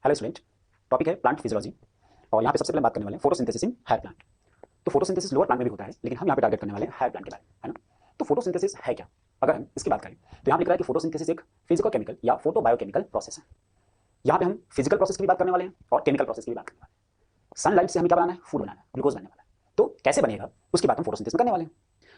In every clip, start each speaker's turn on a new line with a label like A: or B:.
A: Hello student, topic है plant physiology और यहाँ पे सबसे पहले बात करने वाले हैं फोटोसिंथेसिस इन हायर प्लांट। तो फोटोसिंथेसिस लोअर प्लांट में भी होता है, लेकिन हम यहाँ पे टारगेट करने वाले हैं हायर प्लांट के बारे में, है ना। तो फोटोसिंथेसिस है क्या? अगर हम इसकी बात करें तो यहाँ पे लिख रहा है कि फोटोसिंथेसिस एक फिजिको केमिकल या फोटो बायोकेमिकल प्रोसेस है। यहाँ पे हम फिजिकल प्रोसेस की भी बात करने वाले हैं और केमिकल प्रोसेस की भी बात करने वाले हैं। सनलाइट से हमें क्या बनाना है? फूड बनाना है, ग्लूकोज बनने वाला है। तो कैसे बनेगा उसकी बात हम फोटोसिंथेसिस में करने वाले हैं।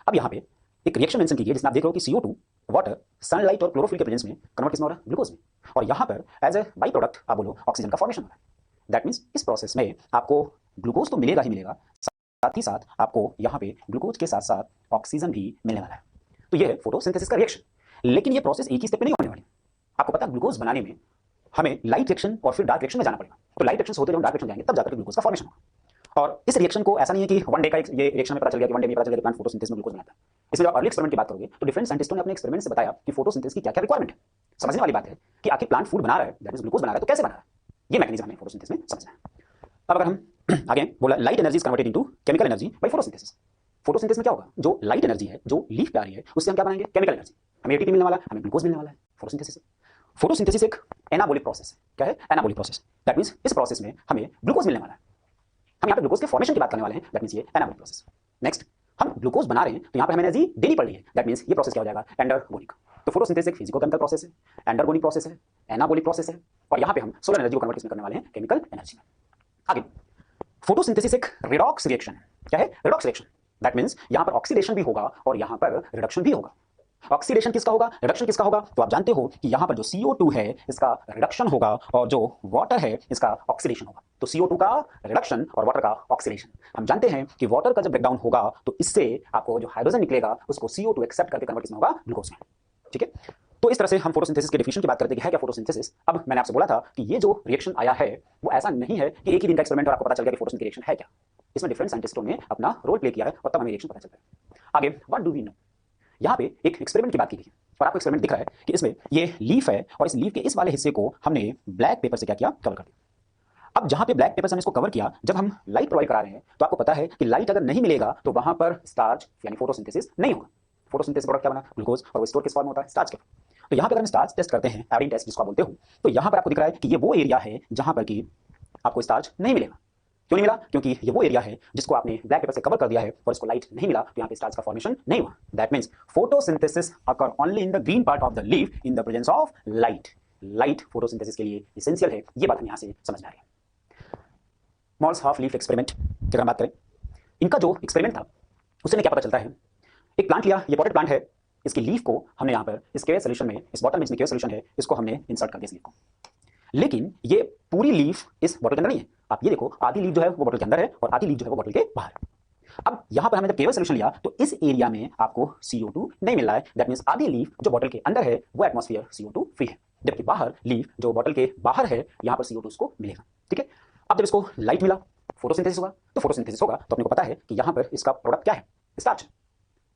A: अब यहाँ पे एक रिएक्शन मेंशन की है जिसमें आप देख रहे हो कि CO2 वाटर सनलाइट और क्लोरोफिल के प्रेजेंस में कन्वर्ट किसमें हो रहा है? ग्लूकोज में। और यहाँ पर एज ए बाई प्रोडक्ट आप बोलो ऑक्सीजन का फॉर्मेशन हो रहा है। दैट मीन्स इस प्रोसेस में आपको ग्लूकोज तो मिलेगा ही मिलेगा, साथ ही साथ आपको यहाँ पे ग्लूकोज के साथ साथ ऑक्सीजन भी मिलने वाला है। तो ये है फोटोसिंथेसिस का रिएक्शन। लेकिन ये प्रोसेस एक ही स्टेप पे नहीं होने वाली। आपको पता है ग्लूकोज बनाने में हमें लाइट रिएक्शन और फिर डार्क रिएक्शन में जाना पड़ेगा। तो लाइट रिएक्शन होते जब डार्क रिएक्शन जाएंगे तब जाकर ग्लूकोज का फॉर्मेशन होगा। और इस रिएक्शन को ऐसा नहीं है कि वन डे का ये रिएक्शन में पता चल गया कि वन डे में पता चल गया कि प्लांट फोटोसिंथेसिस में ग्लूकोज बनाता है। इसमें जब अर्ली एक्सपेरिमेंट की बात करोगे तो डिफरेंट साइंटिस्टों ने अपने एक्सपेरिमेंट से बताया कि फोटोसिंथेसिस की क्या क्या रिक्वायरमेंट है। समझने वाली बात है कि आखिर प्लांट फूड बना रहा है, दैट मींस ग्लूकोज बना रहा है, तो कैसे बना रहा है, ये मैकेनिज्म हमें फोटोसिंथेसिस में समझना है। अब अगर हम आगे बोला light energy is converted into chemical energy by photosynthesis. Photosynthesis में क्या होगा? जो लाइट एनर्जी है, जो लीफ पे आ रही है, उससे हम क्या बनाएंगे? Chemical energy. हमें एटीपी मिलने वाला है, हमें ग्लूकोज मिलने वाला है फोटोसिंथेसिस से। फोटोसिंथेसिस एक एनाबॉलिक प्रोसेस है। क्या है? Anabolic process. दैट मींस इस प्रोसेस में हमें ग्लूकोज मिलने वाला है। हम यहाँ पे ग्लूकोज के फॉर्मेशन की बात करने वाले हैं, दैट मींस ये एनाबॉलिक प्रोसेस। नेक्स्ट, हम ग्लूकोज बना रहे हैं तो यहाँ पे हमें एनर्जी देनी पड़ रही है, दैट मींस ये प्रोसेस क्या हो जाएगा? एंडरगोनिक। तो फोटोसिंथेसिस एक फिजिको केमिकल प्रोसेस है, एंडरगोनिक प्रोसेस है, एनाबॉलिक प्रोसेस है, और यहाँ पे हम सोलर एनर्जी को कन्वर्ट करने वाले हैं केमिकल एनर्जी में। आगे, फोटोसिंथेसिस एक रिडॉक्स रिएक्शन है। क्या है? Redox reaction. दैट मींस यहाँ पर ऑक्सीडेशन भी होगा और यहाँ पर रिडक्शन भी होगा। ऑक्सीडेशन किसका होगा? रिडक्शन किसका होगा? तो आप जानते हो कि यहाँ पर जो CO2 है इसका रिडक्शन होगा और जो वाटर है इसका ऑक्सीडेशन होगा। तो CO2 का रिडक्शन और वाटर का ऑक्सीडेशन। हम जानते हैं कि वाटर का जब ब्रेकडाउन होगा तो इससे आपको जो हाइड्रोजन निकलेगा उसको CO2 एक्सेप्ट करके कन्वर्ट किसमें होगा? ग्लूकोज में। ठीक है। तो इस तरह से हम फोटोसिंथेसिस के डेफिनेशन की बात करते हैं कि है क्या फोटोसिंथेसिस। अब मैंने आपसे बोला था कि ये जो रिएक्शन आया है वो ऐसा नहीं है कि एक ही दिन का एक्सपेरिमेंट और आपको पता चल गया कि फोटोसिंथेसिस रिएक्शन है क्या। इसमें डिफरेंट साइंटिस्टों ने अपना रोल प्ले किया है और तब हमें रिएक्शन पता चलता है। आगे, व्हाट डू वी नो। यहाँ पे एक एक्सपेरिमेंट की बात की गई है और आपको एक्सपेरिमेंट दिख रहा है कि इसमें ये लीफ है और इस लीफ के इस वाले हिस्से को हमने ब्लैक पेपर से क्या किया? कवर कर दिया। अब जहाँ पे ब्लैक पेपर से हमने इसको कवर किया, जब हम लाइट प्रोवाइड करा रहे हैं तो आपको पता है कि लाइट अगर नहीं मिलेगा तो वहां पर स्टार्च यानी फोटोसिंथेसिस नहीं होगा। फोटोसिंथेसिस प्रोडक्ट क्या बना? ग्लूकोज, और वो स्टोर किस फॉर्म में होता है? स्टार्च के। तो यहाँ पर अगर हम स्टार्च टेस्ट करते हैं, आयोडीन टेस्ट जिसको आप बोलते हो, तो यहाँ पर आपको दिख रहा है कि ये वो एरिया है जहां पर कि आपको स्टार्च नहीं मिलेगा। क्यों नहीं मिला? क्योंकि ये वो एरिया है जिसको आपने ब्लैक पेपर से कवर कर दिया है और इसको लाइट नहीं मिला, तो यहाँ पे स्टार्च का फॉर्मेशन नहीं हुआ। That means photosynthesis occur only in the green part of the leaf in the presence of light. Light photosynthesis के लिए एसेंशियल है, ये बात हम यहाँ से समझ में आ रही है। मॉल्स हाफ लीफ एक्सपेरिमेंट की अगर हम बात करें, इनका जो एक्सपेरिमेंट था उससे क्या पता चलता है? एक प्लांट लिया, ये पॉटेड प्लांट है, इसकी लीफ को हमने यहाँ पर इस केयर सोल्यूशन में, इस बॉटल में इसमें केयर सोल्यूशन है, इसको हमने इंसर्ट कर दिया इस लीफ को। लेकिन ये पूरी लीफ इस बॉटल के अंदर नहीं है। आप ये देखो, आधी लीफ जो है वो बॉटल के अंदर है और आधी लीफ जो है वो बॉटल के बाहर है। अब यहाँ पर हमने जब केवल सोल्यूशन लिया तो इस एरिया में आपको CO2 नहीं मिल रहा है। दैट मींस आधी लीफ जो बॉटल के अंदर है वो एटमॉस्फेयर CO2 फ्री है, जबकि बाहर लीफ जो बॉटल के बाहर है यहाँ पर CO2 उसको मिलेगा। ठीक है। अब जब इसको लाइट मिला, फोटोसिंथेसिस होगा, तो फोटोसिंथेसिस होगा तो अपने को पता है कि यहाँ पर इसका प्रोडक्ट क्या है? स्टार्च।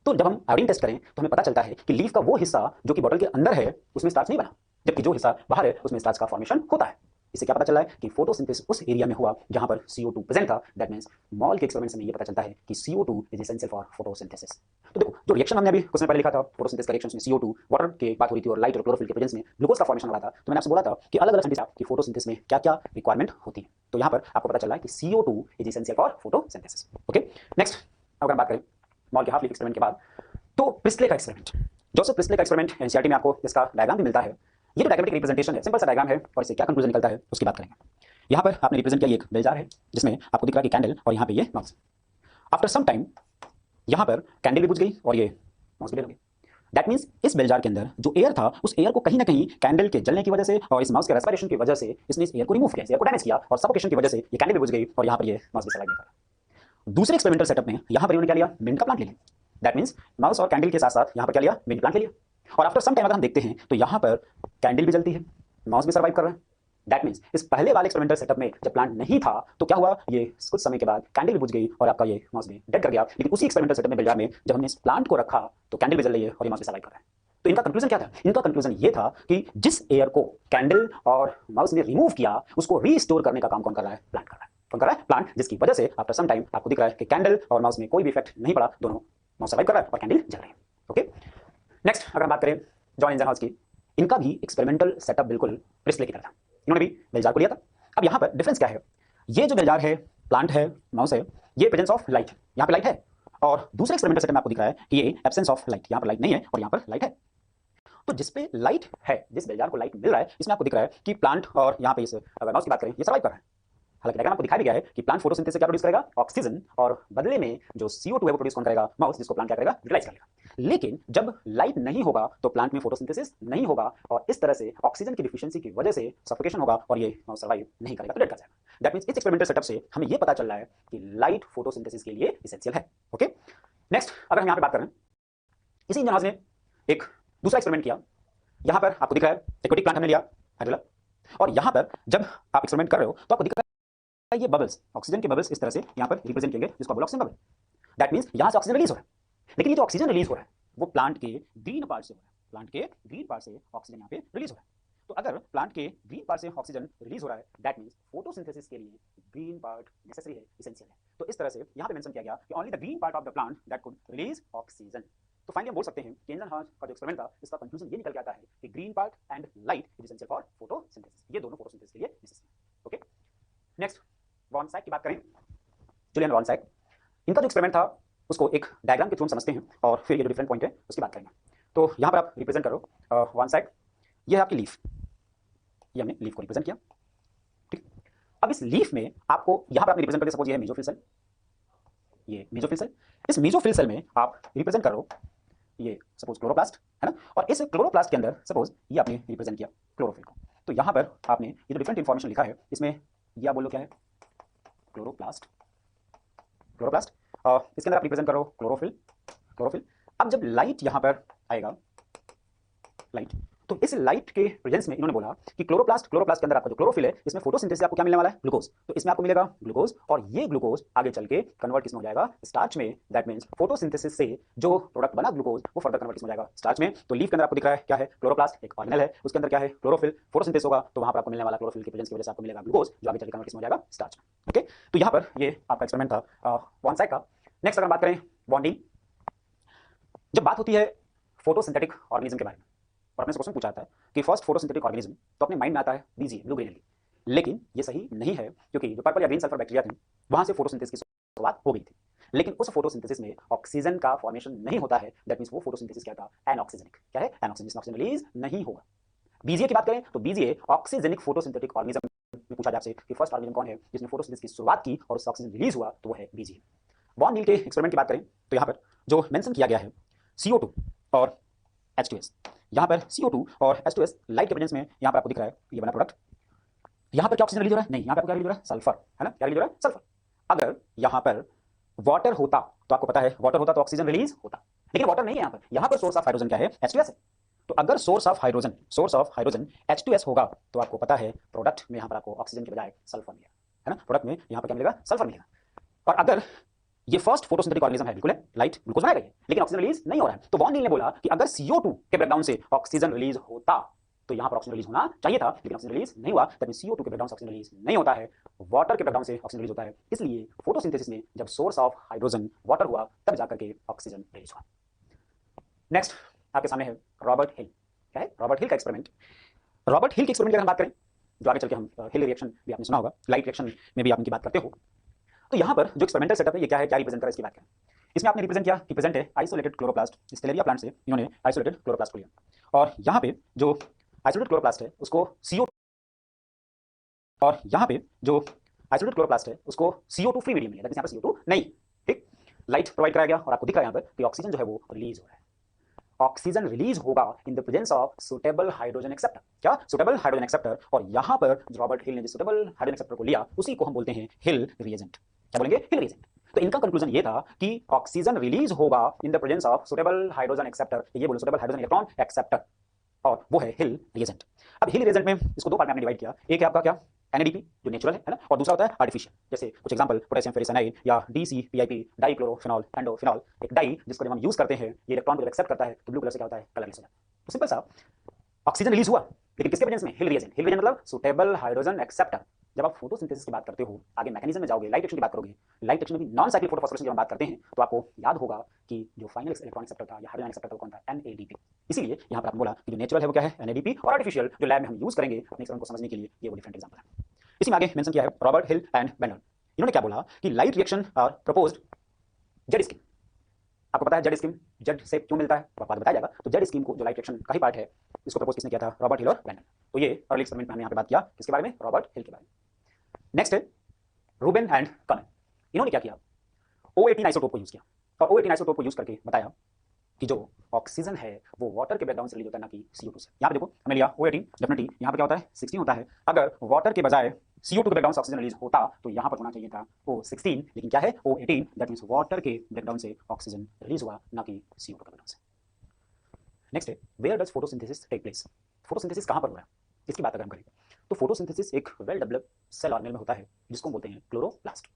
A: तो जब हम आयोडीन टेस्ट करें तो हमें पता चलता है कि लीफ का वो हिस्सा जो कि बॉटल के अंदर है उसमें स्टार्च नहीं बना, जबकि जो हिस्सा बाहर है उसमें स्टार्च का फॉर्मेशन होता है। इससे क्या पता चला है कि फोटोसिंथेसिस उस एरिया में हुआ जहां पर CO2 प्रेजेंट था। दैट मींस मॉल के एक्सपेरिमेंट से हमें ये पता चलता है कि CO2 is essential for photosynthesis. तो देखो, जो रिएक्शन हमने अभी क्वेश्चन पहले लिखा था फोटोसिंथेसिस का रिएक्शन में CO2 वाटर की बात हो रही थी और लाइट और क्लोरोफिल के प्रेजेंस में ग्लूकोज का फॉर्मेशन हो रहा था। तो मैंने आपसे बोला था कि अलग अलग साइंटिस्ट की फोटोसिंथेसिस में क्या क्या रिक्वायरमेंट होती है। तो यहाँ पर आपको पता चला है कि CO2 is essential for photosynthesis. Okay. Next, अगर बात करें मॉल के हाफ लीफ एक्सपेरिमेंट के बाद, तो प्रिस्ले का एक्सपेरिमेंट, जोसेफ प्रिस्ले का एक्सपेरिमेंट एनसीईआरटी में आपको इसका डायग्राम भी मिलता है। ये जो डायग्रामेटिक रिप्रेजेंटेशन है, सिंपल सा डायग्राम है और इससे क्या कंक्लूजन निकलता है उसकी बात करेंगे। यहाँ पर आपने रिप्रेजेंट किया, एक बेल जार है जिसमें आपको दिख रहा है कि कैंडल और यहाँ पे ये माउस। आफ्टर सम टाइम यहाँ पर कैंडल भी बुझ गई और ये माउस भी जल गई। दैट मींस इस बेल जार के अंदर जो एयर था उस एयर को कहीं ना कहीं कैंडल के जलने की वजह से और इस माउस के रेस्पिरेशन की वजह से इसने इस एयर को रिमूव किया, एयर को डैमेज किया और सफोकेशन की वजह से ये कैंडल भी बुझ गई और यहाँ पर ये माउस भी सर्वाइव नहीं कर। दूसरे एक्सपेरिमेंटल सेटअप में यहाँ पर इन्होंने क्या लिया? मिंट का प्लांट ले लिया। दैट मींस माउस और कैंडल के साथ साथ यहाँ पर क्या लिया? मिंट प्लांट ले लिया। और आफ्टर सम टाइम अगर हम देखते हैं तो यहाँ पर कैंडल भी जलती है, माउस भी सर्वाइव कर रहा है। दैट मींस इस पहले वाले एक्सपेरिमेंटल सेटअप में जब प्लांट नहीं था तो क्या हुआ? ये कुछ समय के बाद कैंडल भी बुझ गई और आपका ये माउस भी डेड कर गया। लेकिन उसी एक्सपेरिमेंटल सेटअप में बेलजार में जब हमने इस प्लांट को रखा तो कैंडल भी जल रही है और ये माउस भी सर्वाइव कर रहा है। तो इनका कंक्लूजन क्या था? इनका कंक्लूजन ये था कि जिस एयर को कैंडल और माउस ने रिमूव किया उसको रीस्टोर करने का काम कौन कर रहा है? प्लांट कर रहा है। कौन कर रहा है? प्लांट, जिसकी वजह से आफ्टर सम टाइम आपको दिख रहा है कि कैंडल और माउस में कोई भी इफेक्ट नहीं पड़ा, दोनों माउस सर्वाइव कर रहा है और कैंडल जल रही है। ओके। नेक्स्ट, अगर हम बात करें जॉन इंजनहाउस की, इनका भी एक्सपेरिमेंटल सेटअप बिल्कुल प्रिस्ले की तरह था। इन्होंने भी बेलजार को लिया था अब यहाँ पर डिफरेंस क्या है, ये जो बेलजार है, प्लांट है, माउस है, ये प्रेजेंस ऑफ लाइट, यहाँ पे लाइट है, और दूसरे एक्सपेरिमेंटल सेटअप में आपको दिख रहा है कि ये एब्सेंस ऑफ लाइट, यहाँ पर लाइट नहीं है और यहाँ पर लाइट है। तो जिस पे लाइट है, जिस बेलजार को लाइट मिल रहा है, इसमें आपको दिख रहा है कि प्लांट, और यहाँ पे इस अगर माउस की बात करें, ये सर्वाइव कर रहा है। हालांकि डायग्राम आपको दिखाया भी गया है कि प्लांट फोटोसिंथेसिस से क्या प्रोड्यूस करेगा, ऑक्सीजन, और बदले में जो CO2 है वो प्रोड्यूस कौन करेगा, माउस, जिसको प्लांट क्या करेगा, यूटिलाइज करेगा। लेकिन जब लाइट नहीं होगा तो प्लांट में फोटोसिंथेसिस नहीं होगा, और इस तरह से ऑक्सीजन की डिफिशियंसी की वजह से सफोकेशन होगा और ये माउस सर्वाइव नहीं करेगा, तो डेड कर जाएगा। दैट मींस इस एक्सपेरिमेंटल सेटअप से हमें ये पता चल रहा है कि लाइट फोटोसिंथेसिस के लिए एसेंशियल है। ओके, नेक्स्ट अगर हम यहाँ पे बात करें, इसी इंजन हाउस ने एक दूसरा एक्सपेरिमेंट किया। यहाँ पर आपको दिख रहा है एक्वेटिक प्लांट हमने लिया, हाइड्रोला, और यहाँ पर जब आप एक्सपेरिमेंट कर रहे हो तो आपको दिख रहा है ये बबल्स, ऑक्सीजन के बबल्स इस तरह से यहाँ पर रिप्रेजेंट किए गए, जिसको बोला ऑक्सीजन बबल। दैट मींस यहाँ से ऑक्सीजन रिलीज हो रहा है, लेकिन ये जो ऑक्सीजन रिलीज हो रहा है वो प्लांट के ग्रीन पार्ट से हो रहा है, प्लांट के ग्रीन पार्ट से ऑक्सीजन यहाँ पे रिलीज हो रहा है। तो अगर प्लांट के ग्रीन पार्ट से ऑक्सीजन रिलीज हो रहा है, दैट मींस फोटोसिंथेसिस के लिए ग्रीन पार्ट नेसेसरी है, एसेंशियल है। तो इस तरह से यहाँ पे मेंशन किया गया कि only the green part of the plant that could release oxygen. तो फाइनली हम बोल सकते हैं कि इंजन हाउस का जो एक्सपेरिमेंट था, इसका कंक्लूजन ये निकल के आता है कि green part and light is essential for photosynthesis, ये दोनों फोटोसिंथेसिस के लिए नेसेसरी है। ओके, नेक्स्ट वॉन साइक की बात करें, जुलियन वॉन साइक, इनका जो एक्सपेरिमेंट था उसको एक डायग्राम के थ्रू समझते हैं और फिर ये जो डिफरेंट पॉइंट है उसकी बात करेंगे। तो यहाँ पर आप रिप्रेजेंट करो वॉन साइक, ये है आपकी लीफ, ये हमने लीफ को रिप्रेजेंट किया। ठीक, अब इस लीफ में आपको यहाँ पर आपने रिप्रेजेंट कर दिया, सपोज ये है मेसोफिल सेल, ये मेसोफिल सेल, इस मेसोफिल सेल में आप रिप्रेजेंट करो ये सपोज क्लोरोप्लास्ट है ना, और इस क्लोरोप्लास्ट के अंदर सपोज ये आपने रिप्रेजेंट किया क्लोरोफिल को। तो यहाँ पर आपने ये जो डिफरेंट इंफॉर्मेशन लिखा है इसमें ये आप बोलो क्या है, क्लोरोप्लास्ट, क्लोरोप्लास्ट, और इसके अंदर आप रिप्रेजेंट करो क्लोरोफिल, क्लोरोफिल। अब जब लाइट यहाँ पर आएगा, लाइट, तो इस लाइट के प्रेजेंस में इन्होंने बोला कि क्लोरोप्लास्ट, क्लोरोप्लास्ट के अंदर आपका जो क्लोरोफिल है इसमें फोटोसिंथेसिस आपको क्या मिलने वाला है, ग्लूकोज। तो इसमें आपको मिलेगा ग्लूकोज, और ये ग्लूकोज आगे चल के कन्वर्ट किसमें हो जाएगा, स्टार्च में। दैट मींस फोटोसिंथेसिस से जो प्रोडक्ट बना ग्लूकोज वो फर्दर कन्वर्ट किसमें हो जाएगा, स्टार्च में। तो लीफ के अंदर आपको दिख रहा है क्या है, क्लोरोप्लास्ट, एक ऑर्गेनेल है, उसके अंदर क्या है, क्लोरोफिल, फोटोसिंथेसिस होगा तो वहां पर आपको मिलने वाला क्लोरोफिल की प्रेजेंस की वजह से आपको मिलेगा ग्लूकोज, जो आगे चल के कन्वर्ट किसमें हो जाएगा, स्टार्च में। ओके, तो यहाँ पर ये आपका एक्सपेरिमेंट था वॉन साइक का। नेक्स्ट अगर बात करें बॉन्डिंग, जब बात होती है फोटोसिंथेटिक ऑर्गेनिज्म के बारे में और अपने से क्वेश्चन पूछा जाता है कि फर्स्ट फोटोसिंथेटिक ऑर्गेनिज्म, तो अपने माइंड में आता है बीजी, ब्लू ग्रीन एल्गी। लेकिन ये सही नहीं है, क्योंकि जो पर्पल या ग्रीन सल्फर बैक्टीरिया थे वहां से फोटोसिंथेसिस की शुरुआत हो गई थी, लेकिन उस फोटोसिंथेसिस में ऑक्सीजन का फॉर्मेशन नहीं होता है। दैट मींस वो फोटोसिंथेसिस क्या था, एनऑक्सीजनिक। क्या है, एनऑक्सीजन, जिसमें ऑक्सीजन रिलीज नहीं होगा। बीजीए की बात करें तो बीजीए ऑक्सीजनिक फोटोसिंथेटिक ऑर्गेनिज्म में पूछा जाए आपसे कि फर्स्ट ऑर्गेनिज्म कौन है जिसने फोटोसिंथेसिस की शुरुआत की और उससे ऑक्सीजन रिलीज हुआ, तो वो है बीजीए। वॉन नील के एक्सपेरिमेंट की बात करें तो यहाँ पर जो मेंशन किया गया है CO2 और H2S, यहाँ पर CO2 और H2S लाइट के प्रेजेंस में यहाँ पर आपको दिख रहा है ये बना प्रोडक्ट। यहाँ पर क्या ऑक्सीजन रिलीज हो रहा है, नहीं, यहाँ पर आपको क्या रिलीज हो रहा है, सल्फर, है ना, क्या रिलीज हो रहा है, सल्फर। अगर यहाँ पर वाटर होता तो आपको पता है वाटर होता तो ऑक्सीजन रिलीज होता, लेकिन वाटर नहीं है यहाँ पर सोर्स ऑफ हाइड्रोजन क्या है, H2S है। तो अगर सोर्स ऑफ हाइड्रोजन H2S होगा तो आपको पता है प्रोडक्ट में यहाँ पर आपको ऑक्सीजन के बजाय सल्फर मिलेगा, है ना, प्रोडक्ट में यहाँ पर क्या मिलेगा, सल्फर मिलेगा। और अगर ये फर्स्ट फोटोसिंथेटिक ऑर्गेनिज्म है, बिल्कुल है, लाइट ग्लूकोज बनाएगा ये, लेकिन ऑक्सीजन रिलीज नहीं हो रहा है। तो वॉन नील ने बोला कि अगर CO2 के ब्रेकडाउन से ऑक्सीजन रिलीज होता तो यहाँ पर ऑक्सीजन रिलीज होना चाहिए था, लेकिन ऑक्सीजन रिलीज नहीं हुआ। दैट मींस CO2 के ब्रेकडाउन से ऑक्सीजन रिलीज नहीं होता है, वाटर के ब्रेकडाउन से ऑक्सीजन रिलीज होता है। इसलिए फोटोसिंथेसिस में जब सोर्स ऑफ हाइड्रोजन वाटर हुआ तब जाकर के ऑक्सीजन रिलीज हुआ। नेक्स्ट आपके सामने है रॉबर्ट हिल। क्या है, रॉबर्ट हिल का एक्सपेरिमेंट। रॉबर्ट हिल के एक्सपेरिमेंट की अगर हम बात करें, जो आगे चल के हम हिल रिएक्शन भी आपने सुना होगा, लाइट रिएक्शन में भी आप इनकी बात करते हो। तो यहाँ पर जो एक्सपेरिमेंटल सेटअप है ये क्या है, क्या रिप्रेजेंट कर रहा है, इसकी बात करें। इसमें आपने रिप्रेजेंट किया कि प्रेजेंट है आइसोलेटेड क्लोरोप्लास्ट, स्टेलेरिया प्लांट से इन्होंने आइसोलेटेड क्लोरोप्लास्ट को लिया, और यहाँ पे जो आइसोलेटेड क्लोरोप्लास्ट है उसको CO2 CO2 फ्री मीडियम मिला, यहाँ पर CO2 नहीं। ठीक, लाइट प्रोवाइड कराया गया और आपको दिख रहा है यहाँ पर कि ऑक्सीजन जो है वो रिलीज हो रहा है। ऑक्सीजन रिलीज होगा in the presence of suitable hydrogen acceptor. क्या, सुटेबल हाइड्रोजन एक्सेप्टर। और यहाँ पर रॉबर्ट हिल ने जो सुटेबल हाइड्रोजन एक्सेप्टर को लिया उसी को हम बोलते हैं हिल रिएजेंट। क्या बोलेंगे, हिल रिएजेंट। तो इनका कंक्लूजन ये था कि ऑक्सीजन रिलीज होगा in the presence of suitable hydrogen acceptor, ये बोलो सुटेबल हाइड्रोजन इलेक्ट्रॉन एक्सेप्टर, और वो है हिल रिएजेंट। अब हिल रिएजेंट में इसको दो पार्ट में हमने डिवाइड किया। एक है आपका क्या, NADP जो नेचुरल है ना, और दूसरा होता है आर्टिफिशियल। जैसे कुछ एग्जांपल, पोटेशियम फेरिसाइनाइड या DCPIP, डाइक्लोरोफेनॉल एंडोफेनॉल, एक डाई जिसको जब हम यूज करते हैं ये इलेक्ट्रॉन को जब एक्सेप्ट करता है तो ब्लू कलर से क्या होता है, कलरलेस हो जाता है। तो सिंपल सा ऑक्सीजन रिलीज हुआ, लेकिन किसके प्रेजेंस में, हिल रिएजेंट। हिल रिएजेंट मतलब सुटेबल हाइड्रोजन एक्सेप्टर। जब आप फोटोसिंथेसिस की बात करते हो, आगे मैकेनिज्म में जाओगे, लाइट एक्शन की बात करोगे, लाइट एक्शन में भी नॉन साइक्लिक फोटोफॉस्फोरेशन की हम बात करते हैं तो आपको याद होगा कि जो फाइनल इलेक्ट्रॉन एक्सेप्टर था या हाइड्रोजन एक्सेप्टर था कौन था, NADP। इसीलिए यहाँ पर आपने बोला कि जो नेचुरल है वो क्या है, NADP, और आर्टिफिशियल जो लैब में हम यूज करेंगे अपने एक्सपेरिमेंट को समझने के लिए, ये वो डिफरेंट एग्जांपल है। इसी में आगे मेंशन किया है रॉबर्ट हिल एंड बेंडल। इन्होंने क्या बोला कि light reaction are proposed Z scheme. आपको पता है जेड स्कीम जेड से क्यों मिलता है, तो आपको बताया जाएगा। तो जेड स्कीम को जो लाइट रिएक्शन का ही पार्ट है, इसको प्रपोज किसने किया था, रॉबर्ट हिल और बेंडल। तो ये अर्ली एक्सपेरिमेंट में हमने यहाँ पे बात किया किसके बारे में, रॉबर्ट हिल के बारे में। नेक्स्ट है रूबेन एंड कनन। इन्होंने क्या किया, O18 आइसोटोप को यूज किया और O18 आइसोटोप को यूज करके बताया कि जो ऑक्सीजन है वो वाटर के बैकग्राउंड से रिलीज होता है, ना कि CO2 से। यहाँ पे देखो हमने लिया O18, डेफिनेटली यहाँ पे क्या होता है 16 होता है। अगर वाटर के बजाय CO2 के बैकग्राउंड से ऑक्सीजन रिलीज होता तो यहाँ पर होना चाहिए था O16, लेकिन क्या है O18, दैट मीन्स वाटर के बैकग्राउंड से ऑक्सीजन रिलीज हुआ, ना कि CO2 के बैकग्राउंड से। नेक्स्ट है where does photosynthesis take place. Photosynthesis कहाँ पर हो रहा है, इसकी बात अगर हम करें तो फोटोसिंथेसिस एक वेल डेवलप्ड सेल ऑर्गेनेल में होता है जिसको बोलते हैं क्लोरोप्लास्ट।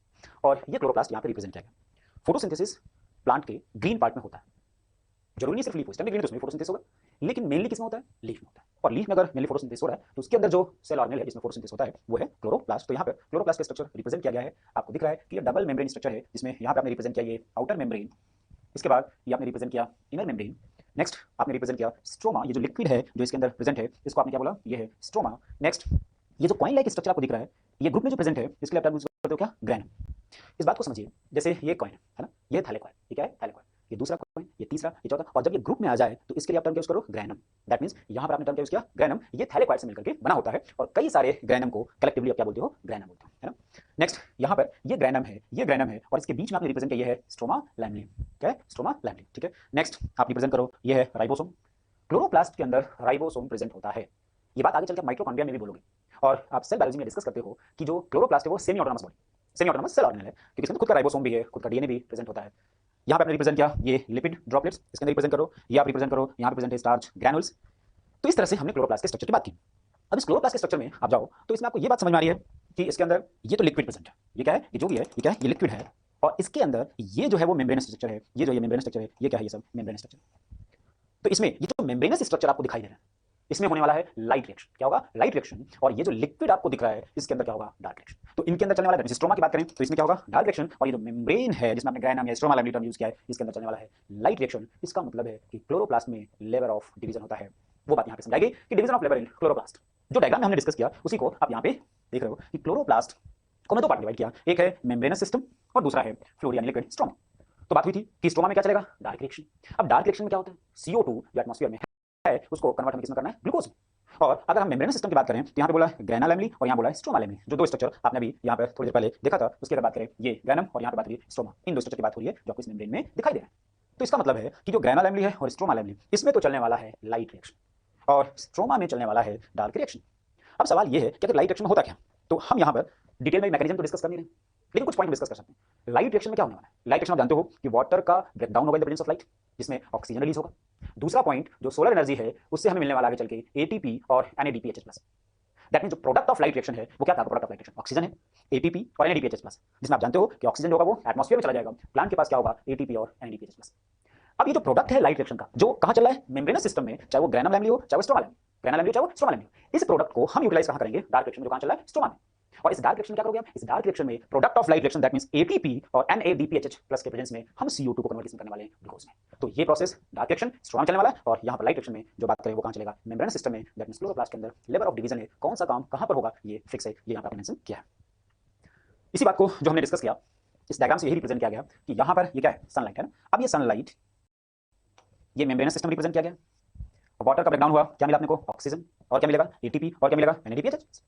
A: और ये क्लोरोप्लास्ट यहाँ पे रिप्रेजेंट किया गया। फोटोसिंथेसिस प्लांट के ग्रीन पार्ट में होता है, जरूरी नहीं सिर्फ लीफ हो, स्टेम ग्रीन तो उसमें फोटोसिंथेसिस होगा, लेकिन मेनली किसमें होता है, लीफ में होता है। और लीफ में अगर मेनली फोटोसिंथेसिस हो रहा है तो उसके अंदर जो सेल ऑर्गेनेल है जिसमें फोटोसिंथेसिस होता है वो है क्लोरोप्लास्ट। तो यहाँ पर क्लोरोप्लास्ट का स्ट्रक्चर रिप्रेजेंट किया गया है, आपको दिख रहा है कि ये डबल मेम्ब्रेन स्ट्रक्चर है, जिसमें यहाँ पे आपने रिप्रेजेंट किया ये आउटर मेम्ब्रेन, इसके बाद ये आपने रिप्रेजेंट किया इनर मेम्ब्रेन, नेक्स्ट आपने रिप्रेजेंट किया स्ट्रोमा, ये जो लिक्विड है जो इसके अंदर प्रेजेंट है इसको आपने क्या बोला, ये है स्ट्रोमा। नेक्स्ट ये जो कॉइन लाइक स्ट्रक्चर आपको दिख रहा है ये ग्रुप में जो प्रेजेंट है इसके लिए आप यूज करते हो क्या, ग्रैनम। इस बात को समझिए, जैसे ये कॉइन है ना, ये थैलेकॉइन, ये क्या है थैलेकॉइन, ये दूसरा कॉइन, ये तीसरा, ये चौथा, और जब ये ग्रुप में आ जाए तो इसके लिए आप टर्म क्या यूज करो, ग्रैनम। दैट मींस यहां पर आपने टर्म क्या यूज किया, ग्रैनम। ये थैलेकॉइड से मिलकर के बना होता है और कई सारे ग्रैनम को कलेक्टिवली आप क्या बोलते हो, ग्रैनम बोलते हो, है ना। नेक्स्ट यहां पर ये ग्रैनम है, ये ग्रैनम है, और इसके बीच में आपने रिप्रेजेंट किया है स्ट्रोमा लैमिनिन, क्या है स्ट्रोमा लैमिनिन, ठीक है। नेक्स्ट आप रिप्रेजेंट करो ये है राइबोसोम। क्लोरोप्लास्ट के अंदर राइबोसोम प्रेजेंट होता है। ये बात आगे चलकर माइटोकॉन्ड्रिया में भी बोलोगे, और आप सेल बायोलॉजी में डिस्कस करते हो कि जो क्लोरोप्लास्ट है वो semi autonomous body, semi autonomous cell organelle है, क्योंकि इसमें खुद का राइबोसोम भी है, खुद का डीएनए भी प्रेजेंट होता है। यहाँ पे आपने रिप्रेजेंट किया ये लिपिड ड्रॉपलेट्स, इसके अंदर रिप्रेजेंट करो, ये आप रिप्रेजेंट करो, यहाँ रिप्रेजेंट है स्टार्च ग्रैनुल्स। तो इस तरह से हमने क्लोरोप्लास्ट के स्ट्रक्चर की बात की। अब इस क्लोरोप्लास्ट के स्ट्रक्चर में आप जाओ तो इसमें आपको ये बात समझ में आ रही है कि इसके अंदर ये तो लिक्विड प्रेजेंट है, ये क्या है, ये जो भी है ये क्या है, ये लिक्विड है, और इसके अंदर ये जो है वो मेम्ब्रेनस स्ट्रक्चर है, ये जो ये मेम्ब्रेनस स्ट्रक्चर है ये क्या है, ये सब मेम्ब्रेनस स्ट्रक्चर। तो इसमें ये जो मेम्ब्रेनस स्ट्रक्चर आपको दिखाई दे रहा है इसमें होने वाला है लाइट रिएक्शन, क्या होगा, लाइट रिएक्शन। और ये जो लिक्विड आपको दिख रहा है इसके अंदर क्या होगा, डार्क रिएक्शन। तो इनके अंदर चलने वाला है, स्ट्रोमा की बात करें तो इसमें क्या होगा, डार्क रिएक्शन। और ये जो मेम्ब्रेन है जिसमें आपने ग्रैनम या स्ट्रोमा लैमिनिन टर्म यूज किया है इसके अंदर चलने वाला है लाइट रिएक्शन। इसका मतलब है कि क्लोरोप्लास्ट में लेवल ऑफ डिवीजन होता है। वो बात यहाँ पे समझाएगी कि division of labour in chloroplast, जो डायग्राम में हमने डिस्कस किया उसी को आप यहाँ पे देख रहे हो कि क्लोरोप्लास्ट को मैं दो पार्ट डिवाइड किया, एक है मेम्ब्रेनस सिस्टम और दूसरा है फ्लूइड यानी लिक्विड स्ट्रोमा। तो बात हुई थी कि स्ट्रोमा में क्या चलेगा, डार्क रिएक्शन। अब डार्क रिएक्शन में क्या होता है, CO2 जो एटमॉस्फेयर में है उसको कन्वर्ट हमें किसमें करना है, ग्लूकोज में। और अगर हम मेम्ब्रेनस सिस्टम की बात करें तो यहाँ पे बोला है ग्रैना लैमिनी और यहाँ बोला है स्ट्रोमा लैमिनी, जो दो स्ट्रक्चर आपने अभी यहाँ पर थोड़ी देर पहले देखा था उसकी अगर बात करें, ये ग्रैनम और यहाँ पे बात करिए स्ट्रोमा, इन दो स्ट्रक्चर की बात हो रही है जो आपको इस मेम्ब्रेन में दिखाई दे रहा है। तो इसका मतलब है कि जो ग्रैना लैमिनी है और स्ट्रोमा लैमिनी इसमें तो चलने वाला है लाइट रिएक्शन और स्ट्रोमा में चलने वाला है डार्क रिएक्शन। अब सवाल ये है कि अगर लाइट रिएक्शन में होता क्या, तो हम यहाँ पर डिटेल में मैकेनिज्म तो डिस्कस कर नहीं रहे, लेकिन कुछ पॉइंट डिस्कस कर सकते हैं। लाइट रिएक्शन में क्या होने वाला है, लाइट रिएक्शन आप जानते हो कि वाटर का ब्रेकडाउन होगा in the presence of light, जिसमें ऑक्सीजन रिलीज होगा। दूसरा पॉइंट जो सोलर एनर्जी है उससे हमें मिलने वाला आगे चल के ATP और NADPH+। दैट मीन जो प्रोडक्ट ऑफ लाइट रिएक्शन है वो क्या था, product of light reaction oxygen है, ATP और NADPH+, जिसमें आप जानते हो कि ऑक्सीजन होगा वो एटमॉस्फेयर में चला जाएगा, प्लांट के पास क्या होगा, ATP और NADPH+। अब ये जो प्रोडक्ट है लाइट रिएक्शन का जो कहां चल रहा है, मेम्ब्रेनस सिस्टम में, चाहे वो ग्रैनम लैमिनी हो चाहे वो स्ट्रोमा लैमिनी, ग्रैनम लैमिनी चाहे वो स्ट्रोमा लैमिनी, इस प्रोडक्ट को हम यूटिलाइज कहां करेंगे, डार्क रिएक्शन में जो कहां चल रहा है, स्ट्रोमा में। और इस डार्क रिएक्शन में क्या करोगे आप, इस डार्क रिएक्शन में product of light reaction that means ATP और NADPH+ के प्रेजेंस में हम CO2 को कन्वर्ट करने वाले हैं ग्लूकोज में। तो ये प्रोसेस डार्क रिएक्शन स्ट्रोमा में चलने वाला है, और यहाँ पर लाइट रिएक्शन में जो बात करें वो कहां चलेगा, मेम्ब्रेनस सिस्टम में, दैट मींस क्लोरोप्लास्ट के अंदर लेवल ऑफ डिवीजन है, कौन सा काम कहां पर होगा ये फिक्स है, ये यहाँ पर मेंशन किया है। इसी बात को जो हमने डिस्कस किया इस डायग्राम से यही रिप्रेजेंट किया गया कि यहाँ पर ये क्या है, सनलाइट है ना। अब ये सनलाइट ये मेम्ब्रेनस सिस्टम रिप्रेजेंट किया गया, वाटर का ब्रेकडाउन हुआ, क्या मिला अपने को, ऑक्सीजन, और क्या मिलेगा, ATP, और क्या मिलेगा, NADPH+।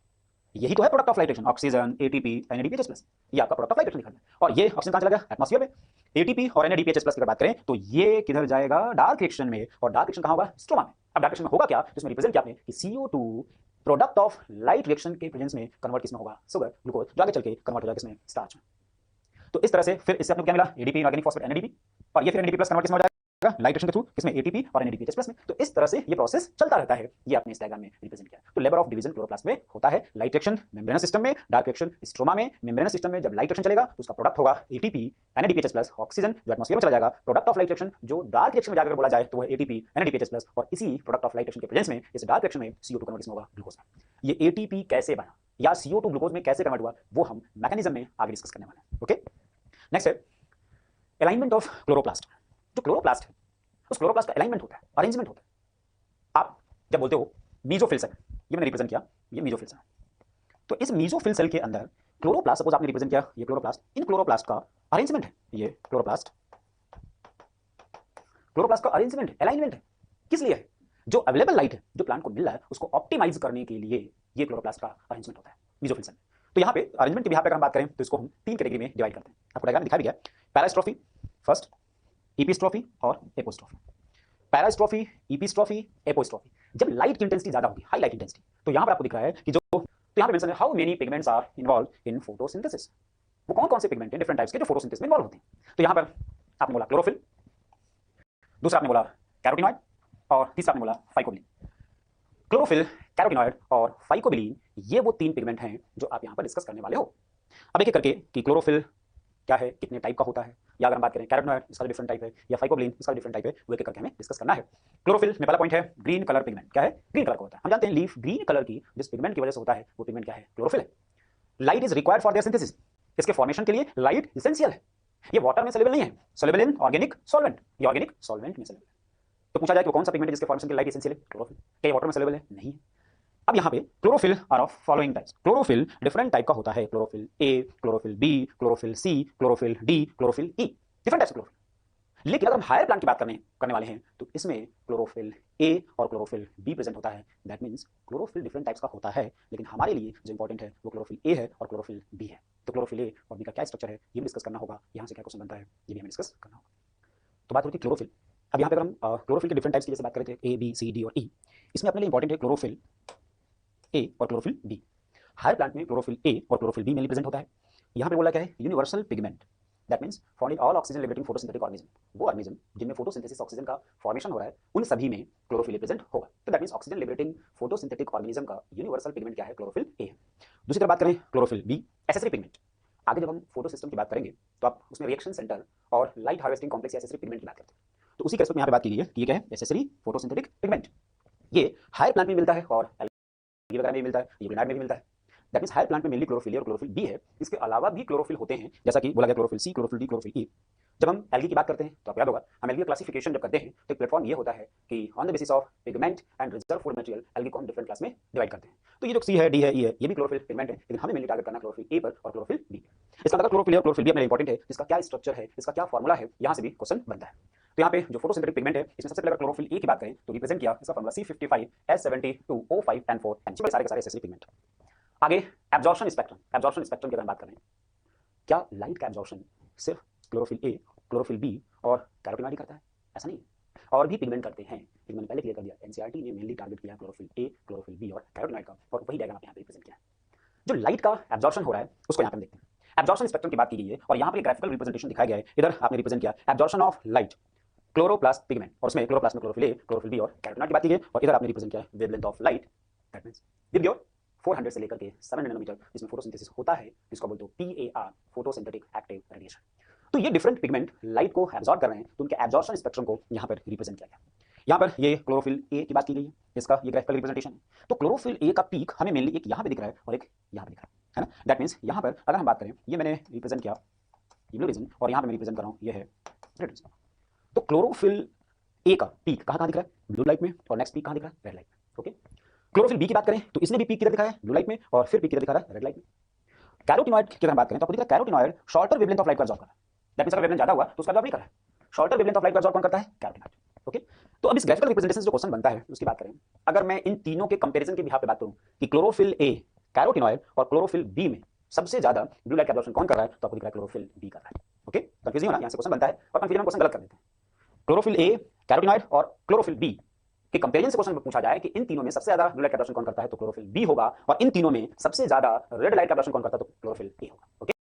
A: यही तो है product of light reaction, oxygen, ATP, NADPH+, ये आपका प्रोडक्ट ऑफ लाइट रिएक्शन लिखा है। और ये ऑक्सीजन कहां चला गया, एटमॉस्फेयर में, ATP और NADPH+ की बात करें तो ये किधर जाएगा, डार्क रिएक्शन में, और डार्क रिएक्शन कहां होगा, स्ट्रोमा में। अब डार्क रिएक्शन में होगा क्या, तो इसमें रिप्रेजेंट किया आपने कि CO2 product of light reaction के प्रेजेंस में कन्वर्ट किसमें होगा, शुगर, ग्लूकोज, जो आगे चल के कन्वर्ट हो जाएगा किसमें, स्टार्च में। तो इस तरह से फिर इससे आपको क्या मिला, ADP इनऑर्गेनिक फॉस्फेट NADP, और ये फिर NADP+ कन्वर्ट किसमें हो जाएगा, लाइट रिएक्शन के थ्रू किसमें, ATP और NADPH+ में। तो इस तरह से ये प्रोसेस चलता रहता है, ये आपने इस डायग्राम में रिप्रेजेंट किया। तो लेबर ऑफ डिवीजन क्लोरोप्लास्ट में होता है, लाइट रिएक्शन मेम्ब्रेनस सिस्टम में, डार्क रिएक्शन स्ट्रोमा में। मेम्ब्रेनस सिस्टम में जब लाइट रिएक्शन चलेगा तो उसका प्रोडक्ट होगा ATP, NADPH+, ऑक्सीजन जो एटमॉस्फेयर में चला जाएगा। प्रोडक्ट ऑफ लाइट रिएक्शन जो डार्क रिएक्शन में जाकर बोला जाए तो वह ATP, NADPH+, और इसी प्रोडक्ट ऑफ लाइट रिएक्शन के प्रेजेंस में इस डार्क रिएक्शन में CO2 कन्वर्ट किसमें होगा, ग्लूकोज में। ये ATP कैसे बना या CO2 ग्लूकोज में कैसे कन्वर्ट हुआ वो हम मैकेनिज्म में आगे डिस्कस करने वाले हैं। ओके, नेक्स्ट है अलाइनमेंट ऑफ क्लोरोप्लास्ट। जो क्लोरोप्लास्ट है उस क्लोरोप्लास्ट का अलाइनमेंट होता है, अरेंजमेंट होता है। आप जब बोलते हो मीजोफिल सेल, ये मैंने रिप्रेजेंट किया, ये मीजोफिल सेल। तो इस मीजोफिल सेल के अंदर क्लोरोप्लास्ट, सपोज आपने रिप्रेजेंट किया ये क्लोरोप्लास्ट, इन क्लोरोप्लास्ट का अरेंजमेंट है, ये क्लोरोप्लास्ट का अरेंजमेंट है, अलाइनमेंट है। किस लिए है? जो अवेलेबल लाइट है, जो प्लांट को मिल रहा है, उसको ऑप्टिमाइज करने के लिए ये क्लोरोप्लास्ट का अरेंजमेंट होता है मीजोफिल सेल में। तो यहाँ पे अरेंजमेंट के बिहाफ पे अगर हम बात करें तो इसको हम 3 कैटेगरी में डिवाइड करते हैं। आपको डायग्राम दिखा भी गया, पैरास्ट्रोफी फर्स्ट, एपिस्ट्रोफी और एपोस्ट्रोफी। Parastrophe, epistrophe, apostrophe. जब लाइट की इंटेंसिटी ज्यादा होगी, हाई लाइट इंटेंसिटी, तो यहाँ पर आपको दिख रहा है कि जो, तो यहाँ पे मेंशन है how many pigments are involve in photosynthesis. वो कौन कौन से पिगमेंट हैं डिफरेंट टाइप्स के जो फोटोसिंथेसिस में इन्वॉल्व होते हैं। तो यहाँ पर आपने बोला क्लोरोफिल, दूसरा आपने बोला कैरोटिनॉइड और तीसरा आपने बोला फाइकोबिलिन। क्लोरोफिल, कैरोटिनॉइड और फाइकोबिलिन, ये वो 3 पिगमेंट हैं जो आप यहाँ पर डिस्कस करने वाले हो। अब एक एक करके कि क्लोरोफिल क्या है, कितने टाइप का होता है, या अगर हम बात करें कैरोटिनॉइड इसका डिफरेंट टाइप है, या फाइकोबिलिन इसका डिफरेंट टाइप है, वो एक एक करके हमें डिस्कस करना है। क्लोरोफिल में पहला पॉइंट है ग्रीन कलर पिगमेंट। क्या है? ग्रीन कलर का होता है। हम जानते हैं लीफ ग्रीन कलर की जिस पिगमेंट की वजह से होता है वो पिगमेंट क्या है? क्लोरोफिल है। Light is required for their synthesis. इसके फॉर्मेशन के लिए लाइट इसेंशियल है। ये वाटर में सोल्यूबल नहीं है, सोल्यूबल इन ऑर्गेनिक सॉल्वेंट, ये ऑर्गेनिक सॉल्वेंट में सोल्यूबल है। तो पूछा जाए तो कौन सा पिगमेंट है जिसके फॉर्मेशन के लिए लाइट इसेंशियल है? क्लोरोफिल। क्या ये वाटर में सोल्यूबल है? नहीं है। अब यहाँ पे chlorophyll are of following types. Chlorophyll different type का होता है, chlorophyll A, chlorophyll B, chlorophyll C, chlorophyll D, chlorophyll E, different types chlorophyll. लेकिन अगर हम हायर प्लांट की बात करने वाले हैं तो इसमें क्लोरोफिल ए और क्लोरोफिल बी प्रेजेंट होता है। That means chlorophyll different types का होता है, लेकिन हमारे लिए जो इंपॉर्टेंट है वो क्लोरोफिल ए है और क्लोरोफिल बी है। तो क्लोरोफिल ए और बी का क्या स्ट्रक्चर है ये भी डिस्कस करना होगा, यहाँ से क्या क्वेश्चन बनता है ये भी हमें डिस्कस करना होगा। तो बात होती है क्लोरोफिल। अब यहाँ पे अगर हम क्लोरोफिल के डिफरेंट टाइप्स की जैसे बात करें थे ए, बी, सी, डी और ई, इसमें अपने लिए इंपॉर्टेंट है क्लोरोफिल ए और क्लोरोफिल बी। हायर प्लांट में क्लोरोफिल ए और क्लोरोफिल बी मेनली प्रेजेंट होता है। यहाँ पे बोला क्या है? Universal pigment, that means found in all oxygen liberating photosynthetic organism. वो ऑर्गेनिज्म जिनमें फोटोसिंथेसिस ऑक्सीजन का फॉर्मेशन हो रहा है उन सभी में क्लोरोफिल प्रेजेंट होगा। तो that means oxygen liberating photosynthetic organism का यूनिवर्सल पिगमेंट क्या है? क्लोरोफिल ए है। दूसरी तरफ बात करें क्लोरोफिल बी, एसेसरी पिगमेंट। आगे जब हम फोटो सिस्टम की बात करेंगे तो आप उसमें रिएक्शन सेंटर और लाइट हार्वेस्टिंग कॉम्प्लेक्स या एसेसरी पिगमेंट की बात करते हैं। तो उसी केस में यहाँ पे बात की गई है कि ये क्या है? Accessory photosynthetic pigment. ये हायर प्लांट में मिलता है और एल्गी वगैरह में भी मिलता है, ये ग्रेनाइट में भी मिलता है। दैट मीन्स हायर प्लांट में मेनली क्लोरोफिल ए और क्लोरोफिल बी है। इसके अलावा भी क्लोरोफिल होते हैं, जैसा कि बोला गया chlorophyll C, chlorophyll D, chlorophyll E. जब हम एल्गी की बात करते हैं तो आप याद होगा हम एल्गी का क्लासिफिकेशन जब करते हैं तो एक प्लेटफॉर्म ये होता है कि on the basis of pigment and reserve food material algae को हम डिफरेंट क्लास में डिवाइड करते हैं। तो ये जो सी है, डी है, ई है, ये भी क्लोरोफिल पिगमेंट है, लेकिन हमें मेनली टारगेट करना क्लोरोफिल ए पर और क्लोरोफिल बी। इसका मतलब क्लोरोफिल ए और क्लोरोफिल बी अपने इंपॉर्टेंट है, इसका क्या स्ट्रक्चर है, इसका क्या फॉर्मूला है, यहाँ से भी क्वेश्चन बनता है। तो यहाँ पे जो फोटोसिंथेटिक पिगमेंट है इसमें सबसे पहले क्लोरोफिल ए की बात करें तो रिप्रेजेंट किया इसका फॉर्मूला C55H72O5N4 एन, सारे के सारे एसेसरी पिगमेंट। आगे एब्जॉर्प्शन स्पेक्ट्रम, एब्जॉर्प्शन स्पेक्ट्रम की अगर बात करें, क्या लाइट का एब्जॉर्प्शन सिर्फ क्लोरोफिल ए, क्लोरोफिल बी और कैरोटिनॉइड करता है? ऐसा नहीं, और भी पिगमेंट करते हैं, लेकिन मैंने पहले क्लियर कर दिया एनसीईआरटी ने मेनली टारगेट किया क्लोरोफिल ए, क्लोरोफिल बी और कैरोटिनॉइड का, और वही डायग्राम यहाँ पे रिप्रेजेंट किया है। जो लाइट का एब्जॉर्प्शन हो रहा है उसको यहाँ पे देखते हैं। एब्जॉर्प्शन स्पेक्ट्रम की बात की गई है और यहाँ पे ग्राफिकल रिप्रेजेंटेशन दिखाया गया है। इधर आपने रिप्रेजेंट किया absorption of light chloroplast pigment, और उसमें क्लोरोप्लास्ट में क्लोरोफिल ए, क्लोरोफिल बी और कैरोटिनॉइड की बात की गई, और इधर आपने रिप्रेजेंट किया wavelength of light, that means VIBGYOR 400 से लेकर के 700 नैनोमीटर जिसमें फोटोसिंथेसिस होता है, जिसको बोलते हो PAR, फोटोसिंथेटिक एक्टिव रेडिएशन। तो ये डिफरेंट पिगमेंट लाइट को एब्जॉर्ब कर रहे हैं, तो उनके एब्जॉर्प्शन स्पेक्ट्रम को यहाँ पर रिप्रेजेंट किया गया। यहाँ पर ये क्लोरोफिल ए की बात की गई है, इसका ये ग्राफिकल रिप्रेजेंटेशन है। तो क्लोरोफिल ए का पीक हमें मेनली एक यहाँ पे दिख रहा है और एक यहाँ पे दिख रहा है ना। दैट मीन्स यहाँ पर अगर हम बात करें, ये मैंने रिप्रेजेंट किया ये ब्लू रीजन, और यहाँ पे मैं रिप्रेजेंट कर रहा हूँ ये है रेड रीजन। तो क्लोरोफिल ए का पीक कहाँ दिख रहा है? ब्लू लाइट में, और नेक्स्ट पीक कहाँ दिख रहा है? रेड लाइट में। ओके, क्लोरोफिल बी की बात करें तो इसने भी पीक किधर दिखाया है? ब्लू लाइट में, और फिर पीक किधर दिखा रहा है? रेड लाइट में। कैरोटिनॉइड की अगर बात करें तो आपको दिख रहा है carotenoid shorter wavelength of light को एब्जॉर्ब कर रहा है। दैट मींस अगर वेवलेंथ ज्यादा हुआ तो उसका एब्जॉर्ब नहीं कर रहा है। शॉर्टर वेवलेंथ ऑफ लाइट को एब्जॉर्ब कौन करता है? कैरोटिनॉइड। ओके, तो अब इस ग्राफिकल रिप्रेजेंटेशन से जो क्वेश्चन बनता है उसकी बात करें, अगर मैं इन तीनों के कंपैरिजन के बिहाफ पे बात करूं कि क्लोरोफिल ए, कैरोटिनॉइड और क्लोरोफिल बी में सबसे ज्यादा ब्लू लाइट का एब्जॉर्प्शन कौन कर रहा है, तो आपको दिख रहा है क्लोरोफिल बी कर रहा है। ओके, कंफ्यूज नहीं होना, यहां से क्वेश्चन बनता है और कंफ्यूजन में क्वेश्चन गलत कर देते हैं। क्लोरोफिल ए, कैरोटिनॉइड और क्लोरोफिल बी के कंपेरिजन से क्वेश्चन पूछा जाए कि इन तीनों में सबसे ज्यादा ब्लू लाइट का एब्जॉर्प्शन कौन करता है, तो क्लोरोफिल बी होगा, और इन तीनों में सबसे ज्यादा रेड लाइट का एब्जॉर्प्शन कौन करता है, तो क्लोरोफिल ए होगा। ओके,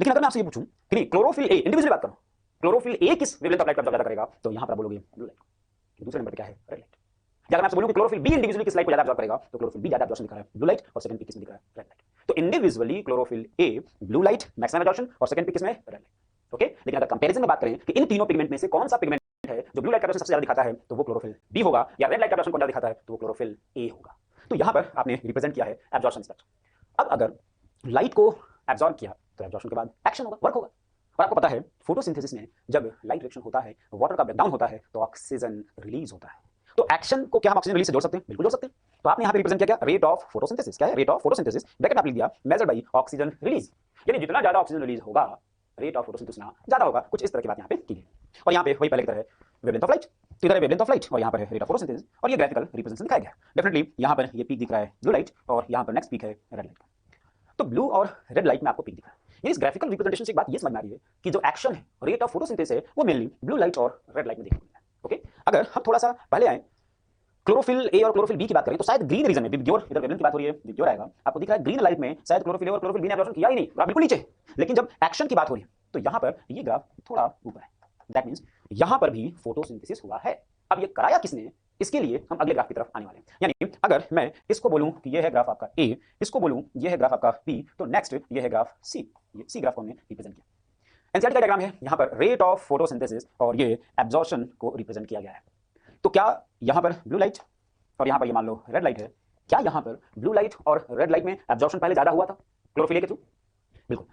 A: लेकिन अगर मैं आपसे ये पूछूं कि नहीं क्लोरोफिल ए इंडिविजुअली बात करूं, क्लोरोफिल ए किस वेवलेंथ ऑफ लाइट का एब्जॉर्ब ज्यादा करेगा, तो यहां पर आप बोलोगे ब्लू लाइट। दूसरे नंबर पे क्या है? Red light. या अगर मैं आपसे बोलूं कि क्लोरोफिल बी इंडिविजुअली किस लाइट को ज्यादा एब्जॉर्ब करेगा, तो क्लोरोफिल बी ज्यादा एब्जॉर्प्शन दिखा रहा है ब्लू लाइट, और सेकंड पे किस में दिख रहा है? Red light. तो individually chlorophyll A blue light maximum absorption, और सेकंड पे किस में? Red light. ओके, लेकिन अगर कंपैरिजन में बात करें कि इन तीनों पिगमेंट में से कौन सा पिगमेंट है जो ब्लू लाइट का एब्जॉर्प्शन सबसे ज्यादा दिखाता है, तो वो क्लोरोफिल बी होगा, या रेड लाइट का एब्जॉर्प्शन कौन ज्यादा दिखाता है, तो वो क्लोरोफिल ए होगा। तो यहां पर आपने रिप्रेजेंट किया है एब्जॉर्प्शन स्पेक्ट्रम। अब अगर लाइट को एब्जॉर्ब किया तो एब्जॉर्प्शन के बाद एक्शन होगा, वर्क होगा। और आपको पता है फोटोसिंथेसिस में जब लाइट रिएक्शन होता है, वाटर का ब्रेकडाउन होता है, तो ऑक्सीजन रिलीज होता है। तो एक्शन को क्या हम ऑक्सीजन रिलीज से जोड़ सकते हैं? बिल्कुल जोड़ सकते हैं। तो आपने यहाँ पे रिप्रेजेंट किया क्या, रेट ऑफ फोटोसिंथेसिस। क्या है, रेट ऑफ फोटोसिंथेसिस, ब्रैकेट आप लिख दिया मेजर्ड बाय ऑक्सीजन रिलीज, यानी जितना ज्यादा ऑक्सीजन रिलीज होगा रेट ऑफ फोटोसिंथेसिस उतना ज्यादा होगा। कुछ इस तरह की बात यहाँ पे की है। और यहाँ पे वही पहले की तरह है वेवलेंथ ऑफ लाइट, तो इधर है वेवलेंथ ऑफ लाइट और यहाँ पर है रेट ऑफ फोटोसिंथेसिस, और ये ग्राफिकल रिप्रेजेंटेशन दिखाया गया। डेफिनेटली यहाँ पर ये पीक दिख रहा है ब्लू लाइट और यहाँ पर नेक्स्ट पीक है रेड लाइट का। तो ब्लू और रेड लाइट में आपको पीक दिख रहा है। यानी इस ग्राफिकल रिप्रेजेंटेशन से एक बात ये समझ में आ रही है कि जो एक्शन है रेट ऑफ फोटोसिंथेसिस है वो मेनली ब्लू लाइट और रेड लाइट में देखने को मिला है। ओके, अगर हम थोड़ा सा पहले आए क्लोरोफिल ए और क्लोरोफिल बी की बात करें तो शायद ग्रीन रीजन में विबग्योर, इधर वेवलेंथ की बात हो रही है, विबग्योर आएगा, आपको दिख रहा है ग्रीन लाइट में शायद क्लोरोफिल ए और क्लोरोफिल बी ने एब्जॉर्प्शन किया ही नहीं, आप बिल्कुल नीचे। लेकिन जब एक्शन की बात हो रही है तो यहां पर ये ग्राफ थोड़ा ऊपर है, दैट मींस यहां पर भी फोटोसिंथेसिस हुआ है। अब ये कराया किसने, इसके लिए हम अगले ग्राफ की तरफ आने वाले हैं। यानी अगर मैं इसको बोलूं कि ये है ग्राफ आपका ए, इसको बोलूं ये है ग्राफ आपका बी, तो नेक्स्ट ये है ग्राफ सी। ये सी ग्राफ को हमने रिप्रेजेंट किया। एनसीईआरटी का डायग्राम है, यहां पर रेट ऑफ फोटोसिंथेसिस और ये एब्जॉर्प्शन को रिप्रेजेंट किया गया है। तो क्या यहां पर ब्लू लाइट और यहां पर ये मान लो रेड लाइट है, क्या यहां पर ब्लू लाइट और रेड लाइट में एब्जॉर्प्शन पहले ज्यादा हुआ था क्लोरोफिल ए के थ्रू? बिल्कुल।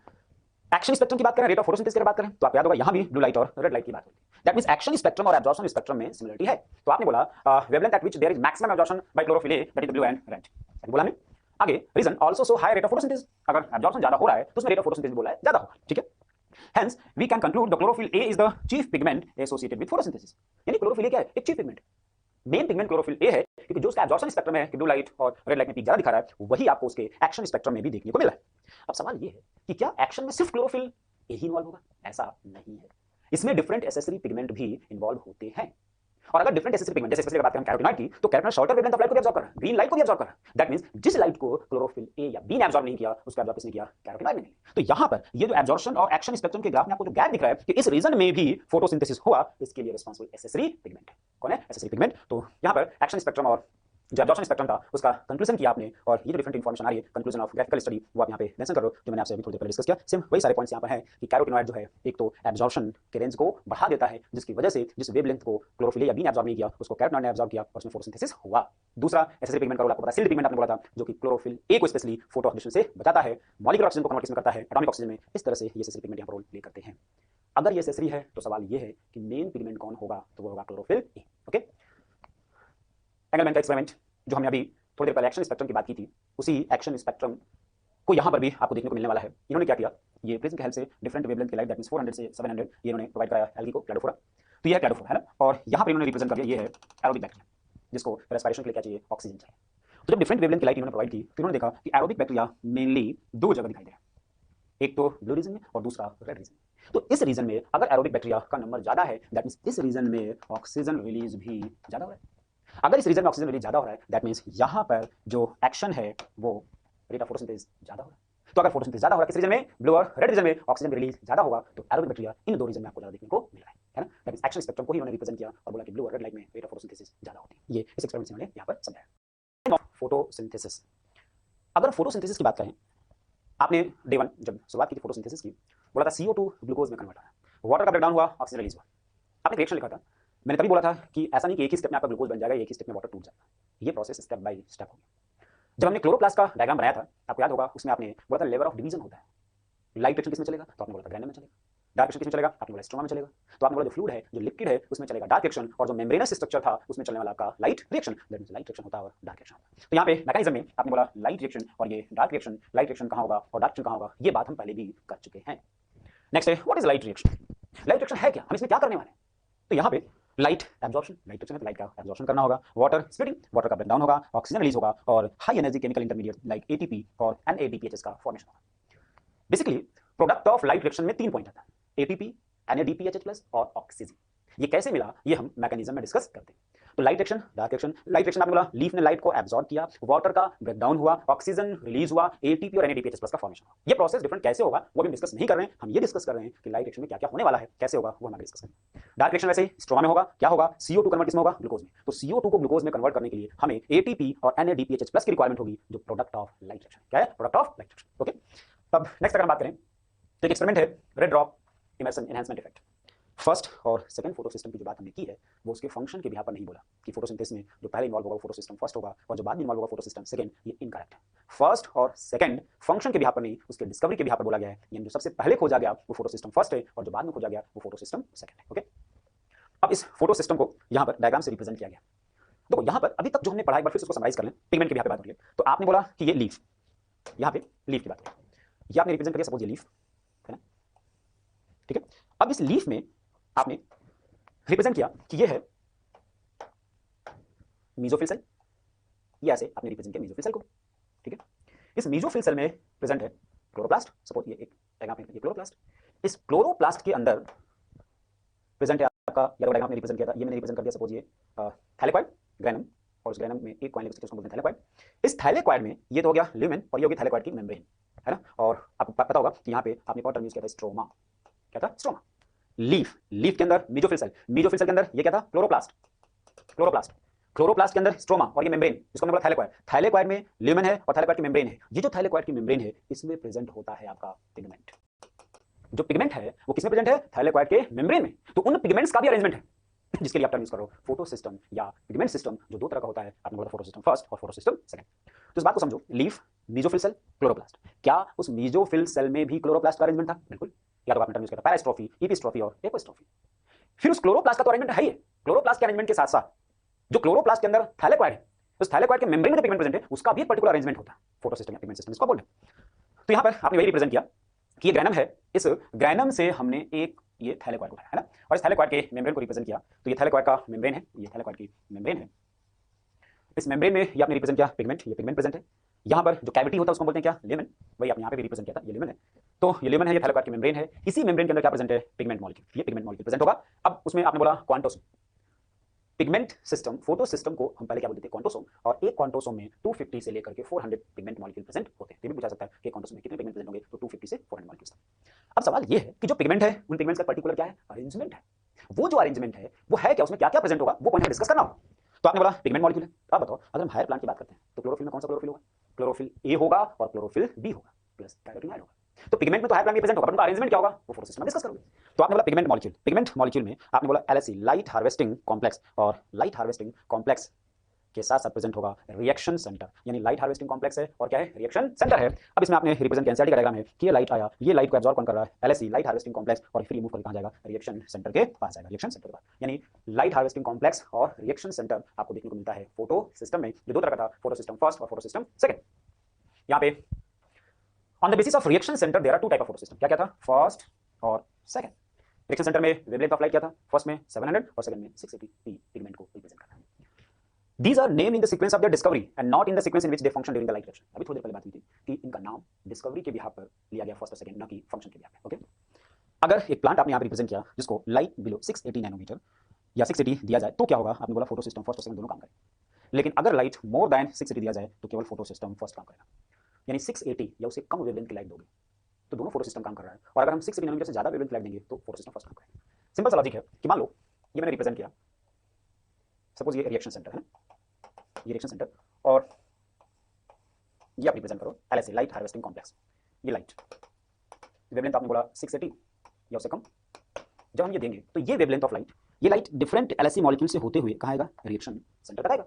A: एक्शन स्पेक्ट्रम की बात करें, रेट ऑफ फोटोसिंथेसिस की बात करें, तो आपको याद होगा यहां भी ब्लू लाइट और रेड लाइट की बात होती है। दैट मींस एक्शन स्पेक्ट्रम और एब्जॉर्प्शन स्पेक्ट्रम में सिमिलरिटी है। तो आपने बोला wavelength at which there is maximum absorption by chlorophyll a, that is blue and red, बोला हमने। आगे reason also so high rate of photosynthesis, अगर एब्जॉर्प्शन ज्यादा हो रहा है तो उसमें रेट ऑफ फोटोसिंथेसिस बोला है ज्यादा होगा, ठीक है। Hence, we can conclude the chlorophyll A is the chief pigment associated with photosynthesis. यानी क्लोरोफिल ए क्या है, एक chief pigment, main pigment chlorophyll A है, क्योंकि जो उसका एब्जॉर्प्शन स्पेक्ट्रम है कि ब्लू लाइट और रेड लाइट में पीक ज्यादा दिखा रहा है, वही आपको उसके एक्शन स्पेक्ट्रम में भी देखने को मिल रहा है। अब सवाल ये है कि क्या एक्शन में सिर्फ क्लोरोफिल ए ही इन्वॉल्व होगा? ऐसा नहीं है, इसमें डिफरेंट एसेसरी पिगमेंट भी इन्वॉल्व होते हैं। और अगर डिफरेंट एसेसरी पिगमेंट, जैसे स्पेशली बात करें कैरोटीनॉइड की, तो carotenoid shorter wavelength of light को भी एब्जॉर्ब कर रहा है, ग्रीन लाइट को भी एब्जॉर्ब कर रहा है। दैट मींस जिस लाइट को क्लोरोफिल ए या बी ने एब्जॉर्ब नहीं किया, उसका एब्जॉर्ब किसने किया, कैरोटीनॉइड ने। तो यहां पर ये जो एब्जॉर्प्शन और एक्शन स्पेक्ट्रम के ग्राफ में आपको जो गैप दिख रहा है कि इस रीजन में भी फोटोसिंथेसिस हुआ, इसके लिए रिस्पांसिबल एसेसरी पिगमेंट है। कौन है एसेसरी पिगमेंट? तो यहां पर एक्शन स्पेक्ट्रम और जो एब्जॉर्प्शन स्पेक्ट्रम था उसका कंक्लूजन किया आपने, और ये जो डिफरेंट इंफॉर्मेशन आ रही है कंक्लूजन ऑफ ग्राफिकल स्टडी, वो आप यहाँ पे मेंशन कर रहे हो, जो मैंने आपसे अभी थोड़ी देर पहले डिस्कस किया। सेम वही सारे पॉइंट्स यहाँ पर हैं कि कैरोटीनॉइड जो है एक तो एब्जॉर्प्शन के रेंज को बढ़ा देता है, जिसकी वजह से जिस वेवलेंथ को क्लोरोफिल या बी ने एब्जॉर्ब नहीं किया उसको कैरोटीनॉइड ने एब्जॉर्ब किया और उसमें फोटोसिंथेसिस हुआ। दूसरा एसेसरी पिगमेंट का रोल आपको पता है, सिल्ड पिगमेंट आपने बोला था, जो कि क्लोरोफिल ए को स्पेशली फोटो ऑक्सीडेशन से बचाता है, मॉलिक्यूलर ऑक्सीजन को कन्वर्ट किसमें करता है, एटॉमिक ऑक्सीजन में। इस तरह से ये एसेसरी पिगमेंट यहाँ पर रोल प्ले करते हैं। अगर ये एसेसरी है तो सवाल ये है कि मेन पिगमेंट कौन होगा, तो वो होगा क्लोरोफिल ए। ओके, एंगलमैन का एक्सपेरिमेंट जो हमने अभी थोड़ी देर पहले एक्शन स्पेक्ट्रम की बात की थी, उसी एक्शन स्पेक्ट्रम को यहाँ पर भी आपको देखने को मिलने वाला है। इन्होंने क्या किया, ये प्रिज्म की हेल्प से डिफरेंट वेवलेंथ की लाइट, दैट मींस 400 से 700 ये इन्होंने प्रोवाइड कराया एल्गी को, क्लैडोफोरा। तो ये है क्लैडोफोरा, है ना, और यहाँ पर इन्होंने रिप्रेजेंट कर दिया ये है एरोबिक बैक्टीरिया, जिसको रेस्पिरेशन के लिए क्या चाहिए, ऑक्सीजन चाहिए। तो जब डिफरेंट वेवलेंथ की लाइट इन्होंने प्रोवाइड की तो इन्होंने देखा कि एरोबिक बैक्टीरिया मेनली दो जगह दिखाई दे रहा है, एक तो ब्लू रीजन में और दूसरा रेड रीजन में। तो इस रीजन में अगर एरोबिक बैक्टीरिया का नंबर ज्यादा है, दैट मींस इस रीजन में ऑक्सीजन रिलीज भी ज्यादा हो रहा है। अगर इस रीजन में ऑक्सीजन रिलीज ज्यादा हो रहा है, दैट मींस यहां पर जो एक्शन है वो रेट ऑफ फोटोसिंथेसिस ज्यादा हो रहा है। तो अगर फोटोसिंथेसिस ज्यादा हो रहा है किस रीजन में, ब्लू और रेड रीजन में, ऑक्सीजन रिलीज ज्यादा होगा, तो एरोबिक बैक्टीरिया इन दो रीजन में आपको ज्यादा देखने को मिल रहा है ना। दैट मींस एक्शन स्पेक्ट्रम को ही उन्होंने रिप्रेजेंट किया और बोला कि ब्लू और रेड लाइट में रेट ऑफ फोटोसिंथेसिस ज्यादा होती है। ये इस एक्सपेरिमेंट से उन्होंने यहां पर समझाया। फोटोसिंथेसिस, अगर फोटोसिंथेसिस की बात करें, आपने डे 1 जब शुरुआत की थी फोटोसिंथेसिस की, बोला था CO2 ग्लूकोज में कन्वर्ट हो रहा है, वाटर का ब्रेकडाउन हुआ, ऑक्सीजन रिलीज हुआ। आपने रिएक्शन लिखा था, मैंने तभी बोला था कि ऐसा नहीं कि एक ही स्टेप में आपका ग्लूकोज बन जाएगा, एक ही स्टेप में वाटर टूट जाएगा। ये प्रोसेस स्टेप बाय स्टेप हो गया। जब हमने क्लोरोप्लास्ट का डायग्राम बनाया था, आपको याद होगा, उसमें आपने बोला था लेवल ऑफ डिवीजन होता है। लाइट रिएक्शन किसमें चलेगा, तो आपने बोला था ग्रैनुलर में चलेगा। डार्क रिएक्शन किसमें चलेगा, आपने बोला स्ट्रोमा में चलेगा। तो आपने बोला जो फ्लूइड है, जो लिक्विड है, उसमें चलेगा डार्क रिएक्शन, और जो मेम्ब्रेनस स्ट्रक्चर था उसमें चलने वाला आपका light reaction. That means light reaction होता है और डार्क रिएक्शन होता है। तो यहाँ पे मैकेनिज्म में आपने बोला लाइट रिएक्शन और ये डार्क रिएक्शन, लाइट रिएक्शन कहाँ होगा और डार्क रिएक्शन कहाँ होगा, ये बात हम पहले भी कर चुके हैं। नेक्स्ट है what is light reaction. Light reaction है क्या, हम इसमें क्या करने वाले हैं? तो यहाँ पे लाइट एब्जॉर्प्शन, लाइट रिएक्शन है तो लाइट का एब्जॉर्प्शन करना होगा, वाटर स्प्लिटिंग, वाटर का ब्रेकडाउन होगा, ऑक्सीजन रिलीज होगा, और high energy chemical intermediate like ATP और NADPH का फॉर्मेशन होगा। Basically product of light reaction में 3 पॉइंट आता है, ATP, NADPH+ और ऑक्सीजन। ये कैसे मिला, ये हम मैकेनिज्म में डिस्कस करते हैं। तो light reaction, dark reaction, light reaction आपने बोला लीफ ने लाइट को एब्जॉर्ब किया, वाटर का ब्रेकडाउन हुआ, ऑक्सीजन रिलीज हुआ, ATP और NADPH+ का फॉर्मेशन हुआ। ये प्रोसेस डिफरेंट कैसे होगा वो भी डिस्कस नहीं कर रहे हैं, हम ये डिस्कस कर रहे हैं कि लाइट रिएक्शन में क्या क्या होने वाला है, कैसे होगा वो हम आगे डिस्कस करेंगे। डार्क रिएक्शन वैसे ही स्ट्रोमा में होगा, क्या होगा, CO2 कन्वर्ट किसमें होगा, ग्लूकोज में। तो CO2 को ग्लूकोज में कन्वर्ट करने के लिए हमें ATP और NADPH+ की रिक्वायरमेंट होगी, जो प्रोडक्ट ऑफ लाइट रिएक्शन। क्या है, product of light reaction. Okay, अब नेक्स्ट अगर हम बात करें तो एक एक्सपेरिमेंट है red drop Emerson enhancement effect. First और सेकंड फोटो सिस्टम की जो बात हमने की है वो उसके फंक्शन के बिहाफ पर नहीं बोला कि फोटोसिंथेसिस में जो पहले इन्वॉल्व होगा वो फोटो सिस्टम फर्स्ट होगा और जो बाद में इन्वॉल्व होगा फोटो सिस्टम सेकंड। ये इनकरेक्ट है। फर्स्ट और सेकंड फंक्शन के बिहाफ पर नहीं, उसके डिस्कवरी के बिहाफ पर बोला गया है। यानी जो सबसे पहले खोजा गया वो फोटो सिस्टम फर्स्ट है और जो बाद में खोजा गया वो फोटो सिस्टम सेकंड है। ओके, अब इस फोटो सिस्टम को यहाँ पर डायग्राम से रिप्रेजेंट किया गया। देखो यहाँ पर अभी तक जो हमने पढ़ा एक बार फिर से उसको समराइज कर लें, पिगमेंट की यहाँ पे बात हो रही है। तो आपने बोला कि ये लीफ, यहाँ पे लीफ की बात है, ये आपने रिप्रेजेंट किया सपोज ये लीफ है ना, ठीक है। अब इस लीफ में आपने रिप्रेजेंट किया कि ये है मीजोफिल सेल, ये ऐसे आपने रिप्रेजेंट किया मीजोफिल सेल को, ठीक है। इस मीजोफिल सेल में प्रेजेंट है क्लोरोप्लास्ट, सपोज ये एक डायग्राम है, ये क्लोरोप्लास्ट। इस क्लोरोप्लास्ट के अंदर प्रेजेंट है आपका, या डायग्राम में रिप्रेजेंट किया था, ये मैंने रिप्रेजेंट कर दिया सपोज ये थैलेकॉइड ग्रैनम, और उस ग्रैनम में एक कॉइन लिख सकते हैं, उसको बोलते हैं थैलेकॉइड। इस थैलेकॉइड में ये तो हो गया ल्यूमेन, और ये हो गया थैलेकॉइड की मेम्ब्रेन, है ना। और आपको पता होगा कि यहाँ पे आपने और टर्म यूज किया था स्ट्रोमा, क्या था स्ट्रोमा। लीफ, लीफ के अंदर मीजोफिल सेल, मीजोफिल सेल के अंदर ये क्या था क्लोरोप्लास्ट, क्लोरोप्लास्ट, क्लोरोप्लास्ट के अंदर स्ट्रोमा, और ये मेम्ब्रेन जिसको हमने बोला थैलेकॉइड, थैलेकॉइड में ल्यूमेन है और थैलेकॉइड की मेम्ब्रेन है। ये जो थैलेकॉइड की मेम्ब्रेन है इसमें प्रेजेंट होता है आपका पिगमेंट। जो पिगमेंट है वो किसमें प्रेजेंट है, थैलेकॉइड के मेम्ब्रेन में। तो उन पिगमेंट्स का भी अरेंजमेंट है जिसके लिए आप टर्म यूज करो फोटो सिस्टम या पिगमेंट सिस्टम, जो दो तरह का होता है, आपने बोला फोटो सिस्टम फर्स्ट और फोटो सिस्टम सेकंड। तो इस बात को समझो, लीफ, मीजोफिल सेल, क्लोरोप्लास्ट। क्या उस मीजोफिल सेल में भी क्लोरोप्लास्ट का अरेंजमेंट था? बिल्कुल। या तो आपने टर्म यूज किया था पैरास्ट्रोफी, एपिस्ट्रोफी और एपोस्ट्रोफी। फिर उस क्लोरोप्लास्ट का तो अरेंजमेंट है ही है। क्लोरोप्लास्ट के अरेंजमेंट के साथ साथ जो क्लोरोप्लास्ट के अंदर थैलेकॉइड है, उस थैलेकॉइड के मेम्ब्रेन में जो पिगमेंट प्रेजेंट है उसका भी एक पर्टिकुलर अरेंजमेंट होता है, फोटो सिस्टम या पिगमेंट सिस्टम इसको बोलते हैं। तो यहाँ पर आपने वही रिप्रेजेंट किया कि ये ग्रैनम है, इस ग्रैनम से हमने एक ये थैलेकॉइड उठाया है ना, और इस थैलेकॉइड के मेम्ब्रेन को रिप्रेजेंट किया। तो ये थैलेकॉइड का मेम्ब्रेन है, ये थैलेकॉइड की मेम्ब्रेन है। इस मेम्ब्रेन में ये आपने रिप्रेजेंट किया पिगमेंट, ये पिगमेंट प्रेजेंट है। यहाँ पर जो कैविटी होता है उसको बोलते हैं क्या, लेमन, वही आपने यहाँ पे भी रिप्रेजेंट किया था, ये लेमन है। तो ये लेमन है, ये थैलेकॉइड की मेम्ब्रेन है। इसी मेम्ब्रेन के अंदर क्या प्रेजेंट है, पिगमेंट मॉलिक्यूल, ये पिगमेंट मॉलिक्यूल प्रेजेंट होगा। अब उसमें आपने बोला quantosome, pigment system, photo system को हम पहले क्या बोलते थे, क्वांटोसोम। और एक क्वांटोसोम में 250 से लेकर के 400 पिगमेंट मॉलिक्यूल प्रेजेंट होते हैं। ये भी पूछा सकता है कि क्वांटोसोम में कितने पिगमेंट प्रेजेंट होंगे, तो 250 से 400 मॉलिक्यूल्स। अब सवाल ये है कि जो पिगमेंट है उन पिगमेंट्स का पर्टिकुलर क्या है, अरेंजमेंट है। वो जो अरेंजमेंट है वो है क्या, उसमें क्या क्या प्रेजेंट होगा, वो पॉइंट हमें डिस्कस करना होगा। तो आपने बोला पिगमेंट मॉलिक्यूल है। अब बताओ, अगर हम हायर प्लांट की बात करते हैं तो क्लोरोफिल में कौन सा क्लोरोफिल होगा, क्लोरोफिल ए होगा और क्लोरोफिल बी होगा, प्लस कैरोटीनॉइड होगा। तो पिगमेंट में तो हायर प्लांट में प्रेजेंट होगा, पर उनका अरेंजमेंट क्या होगा वो फोटो सिस्टम में डिस्कस करोगे। तो आपने बोला पिगमेंट मॉलिक्यूल, पिगमेंट मॉलिक्यूल में आपने बोला एलएससी, लाइट हार्वेस्टिंग कॉम्प्लेक्स, और लाइट हार्वेस्टिंग कॉम्प्लेक्स के साथ साथ प्रेजेंट होगा रिएक्शन सेंटर, यानी लाइट हार्वेस्टिंग कॉम्प्लेक्स है और क्या है, रिएक्शन सेंटर है। अब इसमें आपने रिप्रेजेंट किया एनसीईआरटी का डायग्राम है कि ये लाइट आया, ये लाइट को एब्जॉर्ब कौन कर रहा है, एलएससी, लाइट हार्वेस्टिंग कॉम्प्लेक्स, और फिर मूव करके कहां जाएगा, रिएक्शन सेंटर के पास जाएगा, रिएक्शन सेंटर के पास। यानी लाइट हार्वेस्टिंग कॉम्प्लेक्स और रिएक्शन सेंटर आपको देखने को मिलता है फोटो सिस्टम में, जो दो तरह का था, फोटो सिस्टम फर्स्ट और फोटो सिस्टम सेकंड। यहाँ पे on the basis of reaction centre there are two type of photosystem, क्या क्या था, फर्स्ट और सेकंड। रिएक्शन सेंटर में वेवलेंथ ऑफ लाइट क्या था, फर्स्ट में 700 और सेकंड में 680 पिगमेंट को रिप्रेजेंट करता है। These are named in the sequence of their discovery and not in the sequence in which they function during the light reaction। अभी थोड़ी देर पहले बात हुई थी कि इनका नाम डिस्कवरी के बिहाफ पर लिया गया फर्स्ट और सेकंड, ना कि फंक्शन के बिहाफ पे। ओके, अगर एक प्लांट आपने यहाँ पे रिप्रेजेंट किया जिसको लाइट बिलो 680 नैनोमीटर या 680 दिया जाए तो क्या होगा, आपने बोला फोटो सिस्टम फर्स्ट और सेकंड दोनों काम करें। लेकिन अगर लाइट मोर देन 680 दिया जाए तो केवल फोटो सिस्टम फर्स्ट काम करेगा, यानी 680 या उससे कम वेवलेंथ की लाइट दोगे तो दोनों फोटो सिस्टम काम कर रहा है। और अगर हम 680 नैनोमीटर से ज्यादा वेवलेंथ लाइट देंगे तो फोटो सिस्टम फर्स्ट काम करेगा। सिंपल सा लॉजिक है कि मान लो ये मैंने रिप्रेजेंट किया, सपोज ये रिएक्शन सेंटर है ना, ये रिएक्शन सेंटर, और ये आप रिप्रेजेंट करो एलएसए, लाइट हार्वेस्टिंग कॉम्प्लेक्स। ये लाइट वेवलेंथ आपने बोला 680 या उससे कम, जब हम ये देंगे तो ये वेवलेंथ ऑफ लाइट, ये लाइट डिफरेंट एलएसए मॉलिक्यूल से होते हुए कहां आएगा, रिएक्शन सेंटर तक आएगा।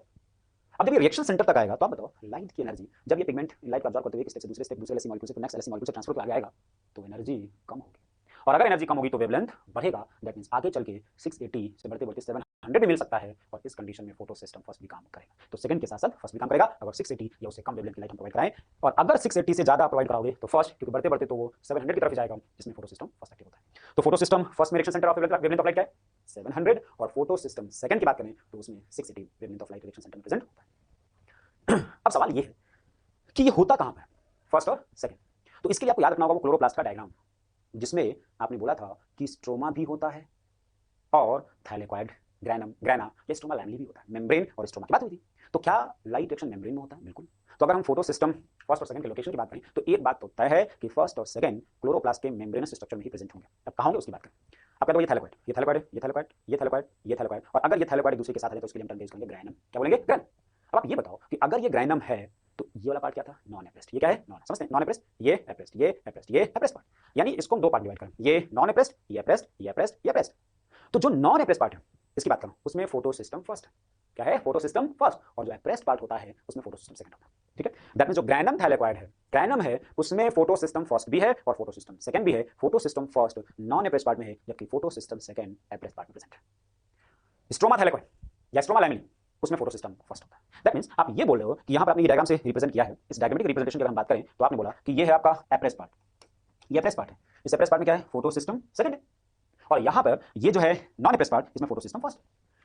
A: अब जब ये रिएक्शन सेंटर तक आएगा तो आप बताओ लाइट की एनर्जी, जब ये पिगमेंट लाइट को अब्जॉर्ब करते हुए एक स्टेप से दूसरे स्टेप, दूसरे एलएसए मॉलिक्यूल से नेक्स्ट एलएसए मॉलिक्यूल से ट्रांसफर करके आगे आएगा तो एनर्जी कम होगी। और अगर एनर्जी कम होगी तो वेवलेंथ बढ़ेगा, दैट मींस आगे चल के 680 से बढ़ते बढ़ते 700 भी मिल सकता है, और इस कंडीशन में फोटो सिस्टम फर्स्ट भी काम करेगा। तो सेकंड के साथ साथ फर्स्ट भी काम करेगा अगर 680 या उससे कम वेवलेंथ की लाइट हम प्रोवाइड कराएं, और अगर 680 से ज्यादा प्रोवाइड कराओगे तो फर्स्ट, क्योंकि बढ़ते बढ़ते तो वो 700 की तरफ जाएगा, जिसमें फोटो सिस्टम फर्स्ट एक्टिव होता है। तो फोटो सिस्टम फर्स्ट में reaction centre of wavelength of light क्या है, 700, और फोटो सिस्टम सेकंड की बात करें तो उसमें 680 wavelength of light reaction centre में प्रेजेंट होता है। अब सवाल ये है कि ये होता कहां पर, फर्स्ट और सेकंड। तो इसके लिए आपको याद रखना होगा वो क्लोरोप्लास्ट का डायग्राम, जिसमें आपने बोला था कि स्ट्रोमा भी होता है और थैलेकॉइड, ग्रैना या स्ट्रोमा लैमिनी भी होता है, मेम्ब्रेन और स्ट्रोमा की बात हुई थी। तो क्या लाइट रिएक्शन मेम्ब्रेन में होता है, बिल्कुल। तो अगर हम फोटो सिस्टम फर्स्ट और सेकंड के लोकेशन की बात करें तो एक बात तो तय है कि फर्स्ट और सेकंड क्लोरोप्लास्ट के मेम्ब्रेनस स्ट्रक्चर में ही प्रेजेंट होंगे। अब कहां होंगे उसकी बात करें, आप कहते हो ये थैलेकॉइड, ये थैलेकॉइड, ये थैलेकॉइड, ये थैलेकॉइड, ये थैलेकॉइड, और अगर ये थैलेकॉइड दूसरे के साथ है तो उसके लिए हम टर्म यूज करेंगे ग्रैनम, क्या बोलेंगे, ग्रैनम। अब आप ये बताओ कि अगर ये ग्रैनम है तो ये वाला पार्ट क्या था, नॉन एप्रेस्ड, ये क्या है, नॉन, समझते हैं, नॉन एप्रेस्ड, ये एप्रेस्ड, ये एप्रेस्ड, ये एप्रेस्ड पार्ट, यानी इसको हम दो पार्ट डिवाइड करें, ये नॉन एप्रेस्ड, ये एप्रेस्ड, ये एप्रेस्ड, ये एप्रेस्ड। तो जो नॉन एप्रेस्ड पार्ट है इसकी बात करूं उसमें फोटो सिस्टम फर्स्ट, क्या है, फोटो सिस्टम फर्स्ट, और जो एप्रेस्ड पार्ट होता है उसमें फोटो सिस्टम सेकंड होता है, ठीक है। दैट मींस जो ग्रैनम थैलेकॉइड है, ग्रैनम है, उसमें फोटो सिस्टम फर्स्ट भी है और फोटो सिस्टम सेकंड भी है। Photo system first non appressed part में है, जबकि photo system second appressed part में प्रेजेंट है। स्ट्रोमा थैलेकॉइड या स्ट्रोमा लैमिनी, उसमें फोटो सिस्टम फर्स्ट होता है। दैट मीन्स आप ये बोल रहे हो कि यहाँ पर आपने ये डायग्राम से रिप्रेजेंट किया है, इस डायग्रामेटिक रिप्रेजेंटेशन की अगर हम बात करें तो आपने बोला कि ये है आपका एप्रेस पार्ट, ये एप्रेस पार्ट है, इस एप्रेस पार्ट में क्या है, फोटो सिस्टम सेकंड है, और यहाँ पर ये जो है नॉन एप्रेस पार्ट, इसमें फोटो सिस्टम फर्स्ट।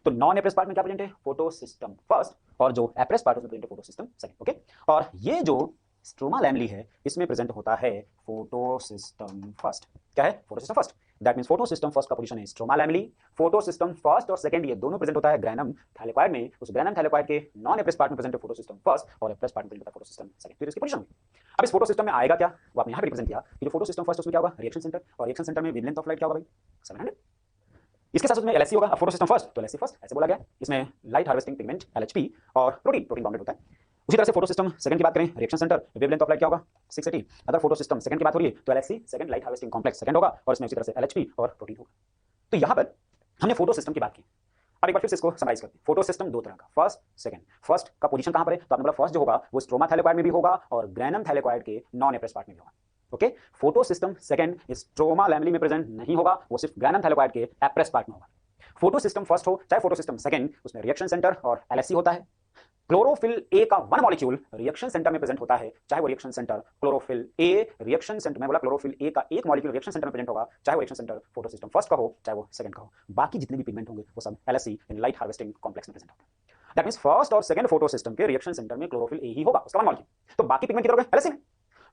A: तो नॉन एप्रेस पार्ट में क्या प्रेजेंट है, फोटो सिस्टम फर्स्ट, और जो एप्रेस पार्ट उसमें प्रेजेंट है फोटो सिस्टम सेकंड। ओके, और ये जो स्ट्रोमा लैमली है इसमें प्रेजेंट होता है फोटो सिस्टम फर्स्ट। क्या है, photo system first. That means photo system first का पोजीशन है stroma lamellae, photo system first और सेकंड ये दोनों प्रेजेंट होता है ग्रैनम थैलेकॉइड में। उस ग्रैनम थैलेकॉइड के नॉन एप्रेस पार्ट में प्रेजेंट है फोटो सिस्टम फर्स्ट और एप्रेस पार्ट में प्रेजेंट होता है फोटो सिस्टम सेकंड। तो इसकी पोजीशन होगी। अब इस फोटो सिस्टम में आएगा क्या, वो आपने यहाँ पे रिप्रेजेंट किया कि जो फोटो सिस्टम फर्स्ट उसमें क्या होगा, रिएक्शन सेंटर, और रिएक्शन सेंटर में वेवलेंथ ऑफ लाइट क्या होगा भाई, 700। इसके साथ उसमें एलएससी होगा, फोटो सिस्टम फर्स्ट तो एलएससी फर्स्ट ऐसे बोला गया। इसमें लाइट हार्वेस्टिंग पिगमेंट एलएचपी और प्रोटीन बाउंडेड होता है। उसी तरह से फोटो सिस्टम सेकंड की बात करें, reaction centre, wavelength of light क्या होगा, 680। अगर फोटो सिस्टम सेकंड की बात हो रही है तो LHC second light harvesting complex second होगा, और इसमें उसी तरह से एलएचपी और प्रोटीन होगा। तो यहां पर हमने फोटो सिस्टम की बात की। अब एक बार फिर से इसको समराइज करते हैं। फोटो सिस्टम दो तरह का, फर्स्ट सेकंड। फर्स्ट का पोजीशन कहां पर है, तो आपने बोला फर्स्ट जो होगा वो स्ट्रोमा थैलेकॉइड में भी होगा और ग्रैनम थैलेकॉइड के नॉन एप्रेस पार्ट में भी होगा। Okay, photo system second stroma lamellae में प्रेजेंट नहीं होगा, वो सिर्फ ग्रैनम थैलेकॉइड के एप्रेस पार्ट में होगा। फोटो सिस्टम फर्स्ट हो चाहे फोटो सिस्टम सेकंड, उसमें रिएक्शन सेंटर और एलएससी होता है। क्लोरोफिल ए का वन मॉलिक्यूल रिएक्शन सेंटर में प्रेजेंट होता है, चाहे वो reaction centre chlorophyll A reaction centre में, बोला क्लोरोफिल ए का एक मॉलिक्यूल रिएक्शन सेंटर में प्रेजेंट होगा, चाहे वो reaction centre photo system first का हो चाहे वो सेकंड का हो। बाकी जितने भी पिगमेंट होंगे वो सब LSC in light harvesting complex में प्रेजेंट होते हैं। दैट मींस फर्स्ट और सेकंड फोटो सिस्टम के रिएक्शन सेंटर में क्लोरोफिल ए ही होगा, उसका वन मॉलिक्यूल। तो बाकी पिगमेंट किधर होंगे, एलएससी में।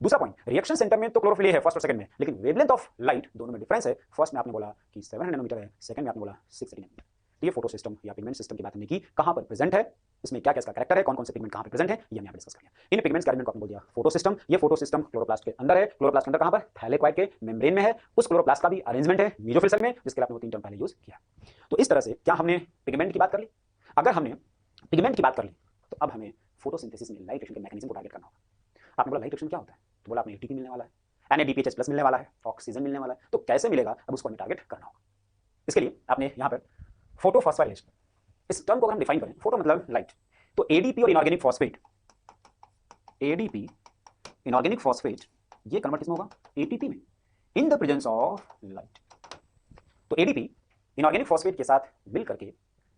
A: दूसरा पॉइंट, रिएक्शन सेंटर में तो क्लोरोफिल ए है फर्स्ट और सेकंड में, लेकिन वेवलेंथ ऑफ लाइट दोनों में डिफरेंस है। फर्स्ट में आपने बोला कि 700 नैनोमीटर है, सेकंड में आपने बोला 680 नैनोमीटर। तो ये फोटो सिस्टम या पिगमेंट सिस्टम की बात हमने की, कहां पर प्रेजेंट है, इसमें क्या क्या इसका कैरेक्टर है, कौन कौन से पिगमेंट कहां पे प्रेजेंट है, ये हमने यहाँ पे डिस्कस किया। इन पिगमेंट्स के बारे में आपने बोल दिया फोटो सिस्टम। ये फोटो सिस्टम क्लोरोप्लास्ट के अंदर है, क्लोरोप्लास्ट के अंदर कहां पर, थैलेकॉइड के मेम्ब्रेन में है। उस क्लोरोप्लास्ट का भी अरेंजमेंट है मीजोफिल सेल में, जिसके लिए आपने वो तीन टर्म पहले यूज किया। तो इस तरह से क्या हमने पिगमेंट की बात कर ली। अगर हमने पिगमेंट की बात कर ली तो अब हमें फोटोसिंथेसिस में लाइट एक्शन के मैकेनिज्म को टारगेट करना होगा। आपने बोला लाइट एक्शन क्या होता है, तो बोला आपने एटीपी मिलने वाला है, NADPH+ मिलने वाला है, ऑक्सीजन मिलने वाला है, तो कैसे मिलेगा, अब उसको हमें टारगेट करना होगा। इसके लिए आपने यहाँ पर फोटोफॉस्फोराइलेशन, इस टर्म को अगर हम डिफाइन करें, फोटो मतलब लाइट, तो एडीपी और inorganic phosphate, ADP inorganic phosphate ये कन्वर्ट किसमें होगा, एटीपी में, in the presence of light. तो एडीपी इनऑर्गेनिक फॉस्फेट के साथ मिल करके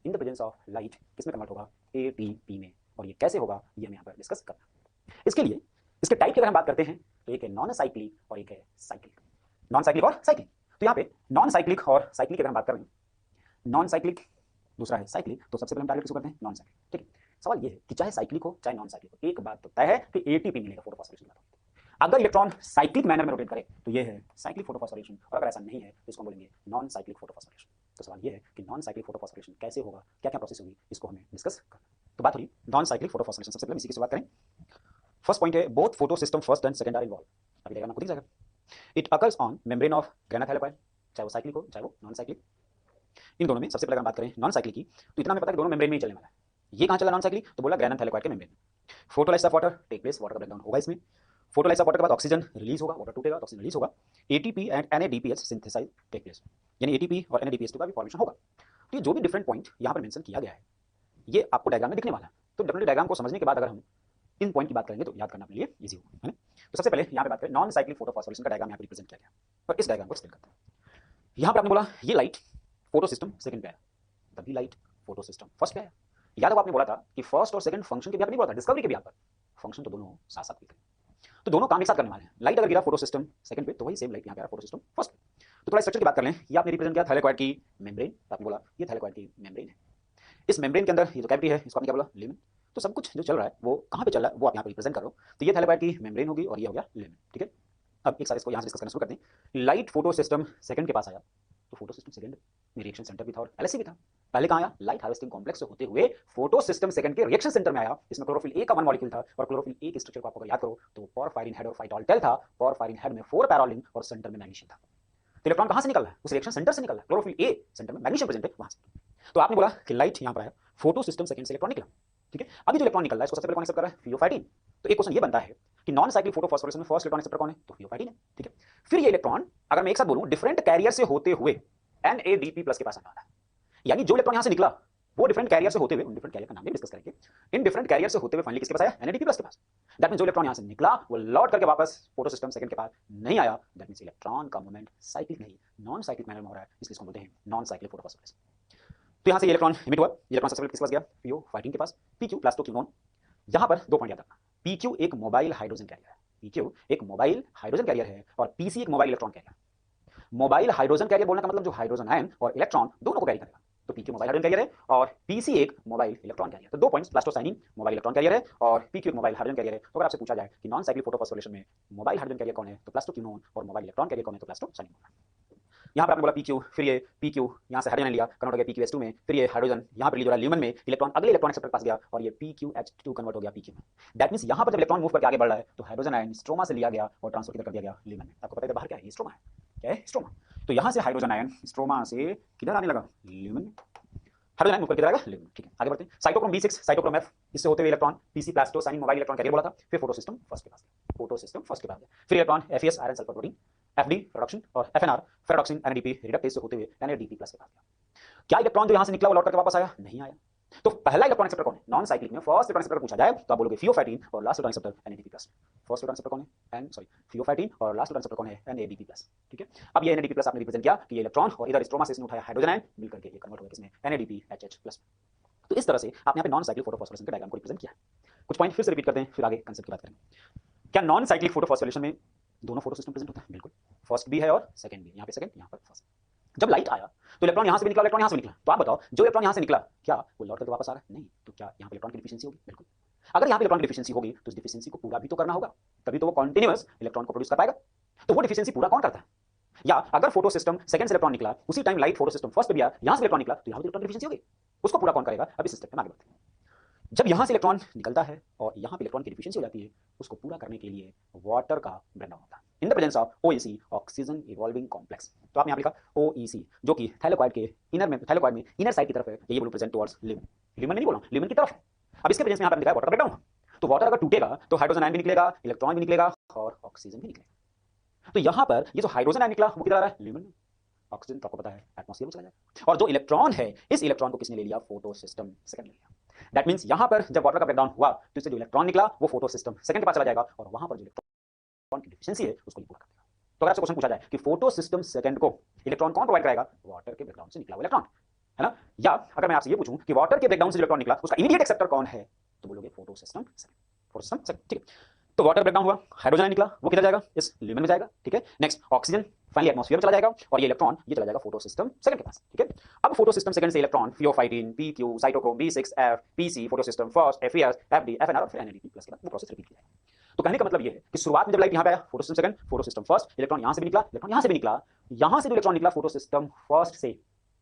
A: in the presence of light किसमें कन्वर्ट होगा, एटीपी में। और ये कैसे होगा ये हम यहाँ पर डिस्कस करना। इसके लिए इसके टाइप की अगर हम बात करते हैं तो एक है नॉन साइक्लिक और एक है साइक्लिक। नॉन साइक्लिक और साइक्लिक, तो यहाँ पे नॉन साइक्लिक और साइक्लिक की अगर हम बात करें, नॉन साइक्लिक दूसरा है साइक्लिक, तो सबसे पहले हम टारगेट किसको करते हैं, नॉन साइक्लिक। ठीक है, सवाल ये है कि चाहे साइक्लिक हो चाहे नॉन साइक्लिक हो, एक बात तो तय है कि एटीपी मिलेगा फोटोफॉस्फोरेशन की बात होती है। अगर इलेक्ट्रॉन साइक्लिक मैनर में रोटेट करे तो ये है साइक्लिक फोटोफॉस्फोरेशन, और अगर ऐसा नहीं है तो इसको हम बोलेंगे नॉन साइक्लिक फोटोफॉस्फोरेशन। तो सवाल ये है कि नॉन साइक्लिक फोटोफॉस्फोरेशन कैसे होगा, क्या क्या प्रोसेस होगी, इसको हमें डिस्कस करना। तो बात हो रही नॉन साइक्लिक फोटोफॉस्फोरेशन, सबसे पहले इसी की शुरुआत करें। फर्स्ट पॉइंट है both photosystem first and second are involve. अभी डायग्राम आपको दिख जाएगा। It occurs on membrane of granum thylakoid, चाहे वो साइक्लिक हो चाहे वो नॉन साइक्लिक। इन दोनों में सबसे पहले अगर हम बात करें नॉन साइक्लिक की, तो इतना हमें पता है कि दोनों मेम्ब्रेन में ही चलने वाला है। ये कहां चला नॉन साइक्लिक, तो बोला ग्रैनम थैलेकॉइड के मेम्ब्रेन में। Photolysis of water take place, water का ब्रेकडाउन होगा इसमें। फोटोलाइसिस ऑफ वाटर के बाद ऑक्सीजन रिलीज होगा, वाटर टूटेगा तो ऑक्सीजन रिलीज होगा। ATP and NADPH synthesize take place, यानी एटीपी और NADPH2 का भी फॉर्मेशन होगा। तो ये जो भी डिफरेंट पॉइंट यहाँ पर मेंशन किया गया है ये आपको डायग्राम में दिखने वाला है। तो डेफिनेटली डायग्राम को समझने के बाद अगर हम इन पॉइंट की बात करेंगे तो याद करना अपने लिए इजी होगा, है ना। तो सबसे पहले यहाँ पे बात करें नॉन साइक्लिक फोटोफॉस्फोरेशन का डायग्राम यहाँ पे रिप्रेजेंट किया गया, और इस डायग्राम को एक्सप्लेन करते हैं। यहाँ पर आपने बोला ये लाइट फोटो सिस्टम सेकंड पे आया, तभी लाइट फोटो सिस्टम फर्स्ट पे आया। याद होगा आपने बोला था कि फर्स्ट और सेकंड फंक्शन के भी आपने बोला था, डिस्कवरी के भी पर फंक्शन तो दोनों साथ साथ दिख रहे हैं, तो दोनों काम एक साथ करने वाले हैं। लाइट अगर गिरा फोटो सिस्टम सेकंड पे तो वही सेम लाइट यहाँ पे आ रहा फोटो सिस्टम फर्स्ट पे। तो थोड़ा स्ट्रक्चर की बात कर लें, ये आपने रिप्रेजेंट किया थैलेकॉइड की मेम्ब्रेन, तो आपने बोला ये थैलेकॉइड की मेम्ब्रेन है। इस मेम्ब्रेन के अंदर ये जो कैविटी है इसको आपने क्या बोला, लेमन। तो सब कुछ जो चल रहा है वो कहाँ पे चल रहा है वो आप यहाँ पे रिप्रेजेंट करो। तो ये थैलेकॉइड की मेम्ब्रेन होगी और ये हो गया लेमन, ठीक है। अब एक साथ इसको यहाँ से डिस्कस करना शुरू करते हैं। लाइट फोटो सिस्टम सेकंड के पास आया, तो फोटो सिस्टम सेकंड में रिएक्शन सेंटर भी था और एलएससी भी था। पहले कहाँ आया, लाइट हार्वेस्टिंग कॉम्प्लेक्स से होते हुए फोटो सिस्टम सेकंड के रिएक्शन सेंटर में आया। इसमें क्लोरोफिल ए का वन मॉलिक्यूल था, और क्लोरोफिल ए के स्ट्रक्चर को आपको याद करो तो पोरफायरिन हेड और फाइटोल्टेल था। पोरफायरिन हेड में 4 पैरोलिन और सेंटर में मैग्नीशियम था। तो इलेक्ट्रॉन कहाँ से निकल रहा है, उस रिएक्शन सेंटर से निकल रहा है। क्लोरोफिल ए सेंटर में, मैग्नीशियम प्रेजेंट है वहां से। तो आपने बोला कि लाइट यहाँ पर आया, फोटो सिस्टम सेकंड से इलेक्ट्रॉन निकला, ठीक है। अभी जो इलेक्ट्रॉन निकल रहा है इसको सबसे पहले कौन एक्सेप्ट कर रहा है, थियोफाइटिन। तो एक क्वेश्चन ये बनता है कि नॉन साइक्लिक फोटोफॉस्फोरेशन में फर्स्ट इलेक्ट्रॉन एक्सेप्टर कौन है, तो थियोफाइटिन है, ठीक है। फिर ये इलेक्ट्रॉन अगर मैं एक साथ बोलूं डिफरेंट कैरियर से होते हुए NADP+ के पास आने वाला है, यानी जो इलेक्ट्रॉन यहां से निकला वो डिफरेंट कैरियर से होते हुए, उन डिफरेंट कैरियर का नाम भी डिस्कस करेंगे, इन डिफरेंट कैरियर से होते हुए फाइनली किसके पास आया, NADP+ के पास। दैट मींस जो इलेक्ट्रॉन यहां से निकला वो लौट करके वापस फोटो सिस्टम सेकंड के पास नहीं आया। दैट मींस इलेक्ट्रॉन का मूवमेंट साइक्लिक नहीं, नॉन साइक्लिक मैनर में हो रहा है, इसलिए इसको बोलते हैं नॉन साइक्लिक फोटोफॉस्फोरेशन। तो यहां से इलेक्ट्रॉन इमिट हुआ, इलेक्ट्रॉन सबसे पहले किसके पास गया, PO14 के पास, PQ प्लस 2 क्यू नॉन। यहां पर 2 पॉइंट याद रखना, PQ एक मोबाइल हाइड्रोजन कैरियर है, PQ एक मोबाइल हाइड्रोजन कैरियर है और PC एक मोबाइल इलेक्ट्रॉन कैरियर है। मोबाइल हाइड्रोजन कैरियर बोलने का मतलब जो हाइड्रोजन आयन और इलेक्ट्रॉन दोनों को कैरी करेगा। तो PQ मोबाइल हाइड्रोजन कैरियर है और PC एक मोबाइल इलेक्ट्रॉन कैरियर है। तो 2 points, plastocyanin mobile electron carrier है और PQ एक मोबाइल हाइड्रोजन कैरियर है। तो अगर आपसे पूछा जाए कि नॉन साइक्लिक फोटोफॉस्फोरिलेशन में मोबाइल हाइड्रोजन कैरियर कौन है, तो प्लास्टोक्विनोन, और मोबाइल इलेक्ट्रॉन कैरियर कौन है, तो प्लास्टोसाइनिन होगा। यहाँ पर आपने बोला PQ, फिर ये PQ यहाँ से हाइड्रोजन लिया, कन्वर्ट हो गया PQS2 में, फिर ये हाइड्रोजन यहाँ पर रिलीज हो रहा है ल्यूमन में, इलेक्ट्रॉन अगले इलेक्ट्रॉन एक्सेप्टर के पास गया और ये PQH2 कन्वर्ट हो गया PQ में। दैट मींस यहाँ पर जब इलेक्ट्रॉन मूव करके आगे बढ़ रहा है तो हाइड्रोजन आयन स्ट्रोमा से लिया गया और ट्रांसफर किधर कर दिया गया, ल्यूमन में। आपको पता है बाहर क्या है, स्ट्रोमा है। क्या है, स्ट्रोमा। तो यहाँ से हाइड्रोजन आयन स्ट्रोमा से किधर आने लगा, ल्यूमन में। हाइड्रोजन आयन मूव करके जाएगा ल्यूमन। ठीक है, आगे बढ़ते हैं। साइटोक्रोम B6, साइटोक्रोम F, इससे होते हुए electron PC plastocyanin mobile electron carrier बोला था। फिर फोटोसिस्टम फर्स्ट के पास गया, फोटोसिस्टम फर्स्ट के पास गया। फिर electron FeS iron sulphur protein, FD production और FNR फेरोडॉक्सिन NADP रिडक्टेज से होते हुए NADP प्लस के पास गया। क्या इलेक्ट्रॉन जो यहां से निकला वो लौट करके वापस आया, नहीं आया। तो पहला इलेक्ट्रॉन एक्सेप्टर कौन है, नॉन साइक्लिक में फर्स्ट इलेक्ट्रॉन एक्सेप्टर पूछा जाए तो आप बोलोगे FeO14 और last electron acceptor NADP plus. First electron acceptor कौन है, FeO14 और लास्ट इलेक्ट्रॉन एक्सेप्टर कौन है, NADP प्लस। ठीक है, अब ये NADP प्लस आपने रिप्रेजेंट किया कि ये इलेक्ट्रॉन और इधर स्ट्रोमा से इसने उठाया हाइड्रोजन आयन, मिलकर के ये कन्वर्ट हो गया किसमें, NADPHH प्लस। तो इस तरह से आपने यहाँ पे नॉन साइक्लिक फोटोफॉस्फोरेशन के डायग्राम को रिप्रेजेंट किया है। कुछ पॉइंट फिर से रिपीट करते हैं, फिर आगे कंसेप्ट की बात करेंगे। क्या नॉन साइक्लिक फोटोफॉस्फोरेशन में दोनों फोटो सिस्टम प्रेजेंट होता है, बिल्कुल। फर्स्ट भी है और सेकंड भी, यहाँ पे सेकंड, यहाँ पर फर्स्ट। जब लाइट आया तो इलेक्ट्रॉन यहाँ से भी निकला, इलेक्ट्रॉन यहाँ से भी निकला। तो आप बताओ जो इलेक्ट्रॉन यहाँ से निकला क्या वो लौट करके वापस आ रहा है, नहीं। तो क्या यहाँ पे इलेक्ट्रॉन की डिफिशियंसी होगी, बिल्कुल। अगर यहाँ पे इलेक्ट्रॉन की डिफिशियंसी होगी तो इस डिफिशियंसी को पूरा भी तो करना होगा, तभी तो वो कॉन्टिन्यूअस इलेक्ट्रॉन को प्रोड्यूस कर पाएगा। तो वो डिफिशियंसी पूरा कौन करता है, या अगर फोटो सिस्टम सेकंड से इलेक्ट्रॉन निकला उसी time light photo system first पे भी आया, यहाँ से इलेक्ट्रॉन निकला तो यहाँ पे इलेक्ट्रॉन की डिफिशियंसी होगी, उसको पूरा कौन करेगा। अब इस सिस्टम में आगे बढ़ते हैं। जब यहां से इलेक्ट्रॉन निकलता है और यहां पे इलेक्ट्रॉन की डिफिशियंसी हो जाती है, उसको पूरा करने के लिए वाटर का ब्रेकडाउन होता है in the presence of OEC, oxygen evolving complex. तो आपने यहां लिखा OEC, जो कि थाइलाकोइड के थाइलाकोइड में इनर साइड की तरफ है, ये प्रेजेंट टुवर्ड्स ल्यूमन। ल्यूमन नहीं बोला, ल्यूमन की तरफ है। अब इसके प्रेजेंस में यहां पर लिखा है वाटर ब्रेकडाउन। तो वाटर अगर टूटेगा तो हाइड्रोजन आयन भी निकलेगा, इलेक्ट्रॉन भी निकलेगा और ऑक्सीजन भी निकलेगा। तो यहां पर ये जो हाइड्रोजन आयन निकला वो किधर आ रहा है, ल्यूमन में। ऑक्सीजन तो आपको पता है एटमॉस्फेयर में चला जाएगा, और जो इलेक्ट्रॉन है इस इलेक्ट्रॉन को किसने ले लिया, फोटो सिस्टम सेकंड ने लिया। दैट मींस यहां पर जब वाटर का ब्रेकडाउन हुआ तो इससे जो इलेक्ट्रॉन निकला वो फोटो सिस्टम सेकंड के पास चला जाएगा और वहां पर जो इलेक्ट्रॉन की डिफिशियंसी है उसको पूरा कर देगा। तो अगर आपसे क्वेश्चन पूछा जाए कि फोटो सिस्टम सेकंड को इलेक्ट्रॉन कौन प्रोवाइड कराएगा, वाटर के ब्रेकडाउन से निकला हुआ इलेक्ट्रॉन, है ना। या अगर मैं आपसे ये पूछूं कि वाटर के ब्रेकडाउन से इलेक्ट्रॉन निकला उसका इमीडिएट एक्सेप्टर कौन है, तो बोलोगे photo system second, photosystem second. ठीक है, तो वाटर ब्रेकडाउन हुआ, हाइड्रोजन आयन निकला, वो किधर जाएगा, इस ल्यूमन में जाएगा। ठीक है, नेक्स्ट ऑक्सीजन फाइनली एटमॉस्फेयर में चला जाएगा और ये इलेक्ट्रॉन ये चला जाएगा फोटो सिस्टम सेकंड के पास। ठीक है, अब फोटो सिस्टम सेकंड से electron FeO14, PQ, cytochrome B6, F, PC, photo system first, FeS, FD, FNR और फिर NADP प्लस के बाद वो प्रोसेस रिपीट किया है। तो कहने का मतलब ये है कि शुरुआत में जब लाइट यहाँ पे आया photo system second, photosystem first, electron यहाँ से भी निकला, इलेक्ट्रॉन यहाँ से भी निकला, यहाँ से जो इलेक्ट्रॉन निकला फोटो सिस्टम फर्स्ट से,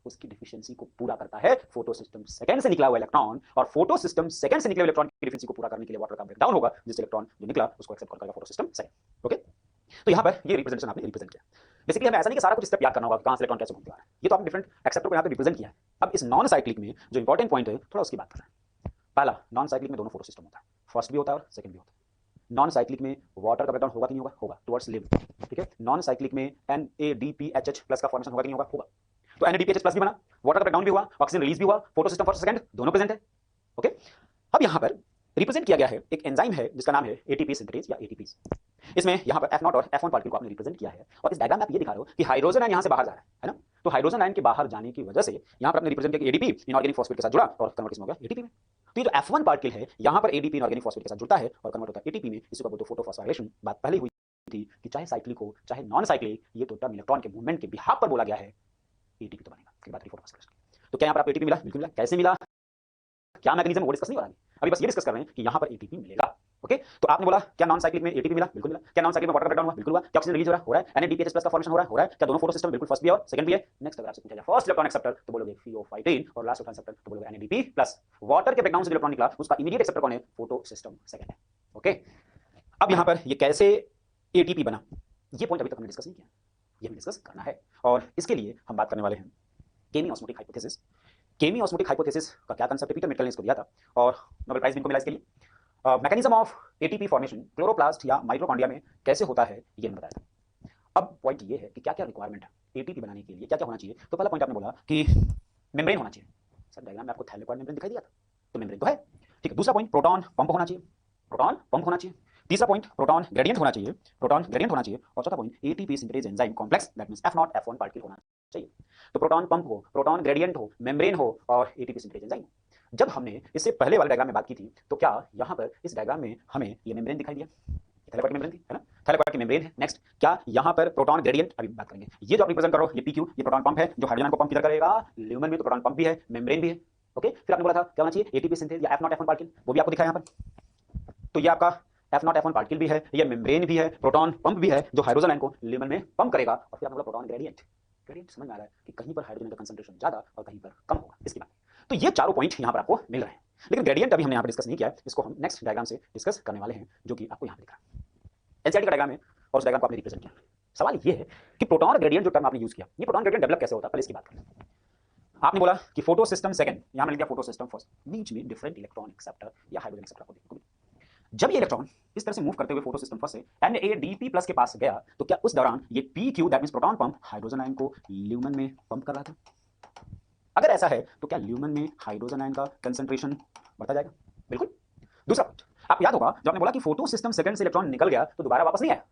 A: उसकी डिफिशियंसी को पूरा करता है फोटो सिस्टम सेकंड से निकला हुआ इलेक्ट्रॉन, और फोटो सिस्टम सेकंड से निकले हुए इलेक्ट्रॉन की डिफिशियंसी को पूरा करने के लिए वाटर का ब्रेकडाउन होगा, जिस इलेक्ट्रॉन जो निकला उसको एक्सेप्ट करेगा फोटो सिस्टम सेकंड। ओके, तो यहाँ पर ये रिप्रेजेंटेशन आपने रिप्रेजेंट किया। बेसिकली हमें ऐसा नहीं कि सारा कुछ स्टेप याद करना होगा कहां से इलेक्ट्रॉन कैसे घूमते आ रहा है, ये तो आपने डिफरेंट एक्सेप्टर को यहाँ पे रिप्रेजेंट किया है। अब इस नॉन साइक्लिक में जो इंपॉर्टेंट पॉइंट है थोड़ा उसकी बात कर रहे हैं। पहला, नॉन साइक्लिक में दोनों फोटो सिस्टम होता है, फर्स्ट भी होता है और सेकंड भी होता है। नॉन साइक्लिक में वाटर का ब्रेकडाउन होगा कि नहीं होगा, होगा टुवर्ड्स ल्यूमन। ठीक है, नॉन साइक्लिक में NADPHH प्लस का फॉर्मेशन होगा कि नहीं होगा, होगा। तो NADPHH प्लस भी बना, वाटर का ब्रेकडाउन भी हुआ, ऑक्सीजन रिलीज भी हुआ, फोटो सिस्टम फर्स्ट सेकंड दोनों प्रेजेंट है। ओके, अब यहां पर रिप्रेजेंट किया गया है एक एंजाइम है जिसका नाम है ATP सिंथेज या ATP। इसमें यहां पर F0 और F1 पार्टिकल को आपने रिप्रेजेंट किया है, और इस डायग्राम में आप ये दिखा रहे हो कि हाइड्रोजन आयन यहां से बाहर जा रहा है ना। तो हाइड्रोजन आयन के बाहर जाने की वजह से यहां पर आपने रिप्रेजेंट किया कि ADP इनऑर्गेनिक फॉस्फेट के साथ जुड़ा और कन्वर्ट हो गया ATP में। तो ये जो F1 पार्टिकल है यहां पर ADP इनऑर्गेनिक फॉस्फेट के साथ जुड़ता है और कन्वर्ट होता है ATP में, इसको बोलते हैं फोटोफॉस्फोराइलेशन। बात पहले हुई थी कि चाहे साइक्लिक हो चाहे नॉन साइक्लिक, ये तो टर्म इलेक्ट्रॉन के मूवमेंट के बिहाफ पर बोला गया है, ATP तो बनेगा। फिर बात करें फोटोफॉस्फोरेशन। तो क्या यहां पर आपको ATP मिला, बिल्कुल मिला। कैसे मिला, क्या मैकेनिज्म, वो डिस्कस नहीं हो रहा है अभी, बस ये डिस्कस कर रहे हैं कि यहां पर ATP मिलेगा। ओके, तो आपने बोला क्या नॉन साइक्लिक में ATP मिला, बिल्कुल मिला। क्या नॉन साइक्लिक में वाटर ब्रेकडाउन हुआ, बिल्कुल हुआ। क्या ऑक्सीजन रिलीज हो रहा है, NADPHH प्लस का फॉर्मेशन हो रहा है। क्या दोनों फोटो सिस्टम बिल्कुल फर्स्ट भी और सेकंड भी है। नेक्स्ट अगर आपसे पूछा जाए फर्स्ट इलेक्ट्रॉन एक्सेप्टर तो बोलोगे FeO14 और लास्ट इलेक्ट्रॉन एक्सेप्टर तो बोलोगे NADP प्लस। वाटर के ब्रेकडाउन से जो इलेक्ट्रॉन निकला उसका इमीडिएट एक्सेप्टर कौन है, फोटो सिस्टम सेकंड है। ओके, अब यहां पर ये कैसे ATP बना, ये पॉइंट अभी तक हमने डिस्कस नहीं किया, ये हमें डिस्कस करना है, और इसके लिए हम बात करने वाले हैं केमी ऑस्मोटिक हाइपोथेसिस। केमी ऑस्मोटिक हाइपोथेसिस का क्या कंसेप्ट है, पीटर मिटल ने इसको दिया था और नोबेल प्राइज भी इनको मिला इसके लिए। Mechanism of ATP formation chloroplast या माइटोकॉन्ड्रिया में कैसे होता है ये मैंने बताया था। अब पॉइंट ये है कि क्या क्या रिक्वायरमेंट है ATP बनाने के लिए, क्या क्या होना चाहिए। तो पहला पॉइंट आपने बोला कि मेम्ब्रेन होना चाहिए। सर डायग्राम में आपको थाइलाकोइड मेम्ब्रेन दिखाई दिया था, तो मेम्ब्रेन तो है, ठीक है। दूसरा पॉइंट प्रोटॉन पंप होना चाहिए, प्रोटॉन पंप होना चाहिए। तीसरा पॉइंट प्रोटॉन ग्रेडियंट होना चाहिए, प्रोटॉन ग्रेडियंट होना चाहिए। और चौथा point ATP synthase enzyme complex that means F0 F1 particle होना चाहिए। चाहिए। तो प्रोटॉन पंप हो, प्रोटॉन ग्रेडियंट हो, मेम्ब्रेन हो और एटीपी सिंथेज एंजाइम हो। जब हमने इससे पहले वाले डायग्राम में बात की थी तो क्या यहाँ पर इस डायग्राम में हमें ये मेम्ब्रेन दिखाई दिया? थैलेकोइड मेम्ब्रेन थी, है ना? थैलेकोइड की मेम्ब्रेन है। नेक्स्ट क्या यहाँ पर प्रोटॉन ग्रेडियंट अभी बात करेंगे। ये जो आप रिप्रेजेंट करो ये पीक्यू, ये प्रोटॉन पंप है जो हाइड्रोजन को पंप किधर करेगा? ल्यूमेन में। तो प्रोटॉन पंप भी है, मेम्ब्रेन भी है। ओके, फिर आपने बोला था क्या होना चाहिए? एटीपी सिंथेज या F0 F1 पार्टिकल, वो भी आपको दिखा यहाँ पर। तो ये आपका F0 F1 पार्टिकल भी है, ये मेम्ब्रेन भी है, प्रोटॉन पंप भी है जो हाइड्रोजन आयन को ल्यूमेन में पंप करेगा। और फिर आपने बोला प्रोटॉन ग्रेडियंट। ग्रेडियंट समझ में आ रहा है कि कहीं पर हाइड्रोजन का कंसंट्रेशन ज्यादा और कहीं पर कम होगा, इसकी बात। तो ये चारों पॉइंट यहाँ पर आपको मिल रहे हैं, लेकिन ग्रेडियंट अभी हमने यहाँ पर डिस्कस नहीं किया है, इसको हम नेक्स्ट डायग्राम से डिस्कस करने वाले हैं जो कि आपको यहाँ दिखा है। एनसीईआरटी का डायग्राम है और उस डायग्राम को आपने रिप्रेजेंट किया। सवाल ये है कि प्रोटॉन ग्रेडियंट जो टर्म आपने यूज किया, ये प्रोटॉन ग्रेडियंट डेवलप कैसे होता है, पहले इसकी बात करें। आपने बोला कि फोटो सिस्टम सेकंड, यहां मैंने लिया फोटो सिस्टम फर्स्ट, बीच में डिफरेंट इलेक्ट्रॉन एक्सेप्टर या हाइड्रोजन एक्सेप्टर को देखने को मिला। जब ये इलेक्ट्रॉन इस तरह से मूव करते हुए फोटो सिस्टम फर्स्ट से NADP प्लस के पास गया तो क्या उस दौरान ये PQ that means proton pump hydrogen ion को ल्यूमेन में पंप कर रहा था? अगर ऐसा है तो क्या ल्यूमेन में हाइड्रोजन आयन का कंसंट्रेशन बढ़ता जाएगा? बिल्कुल। दूसरा पॉइंट, आप याद होगा जब आपने बोला कि फोटो सिस्टम सेकंड से इलेक्ट्रॉन निकल गया तो दोबारा वापस नहीं आया।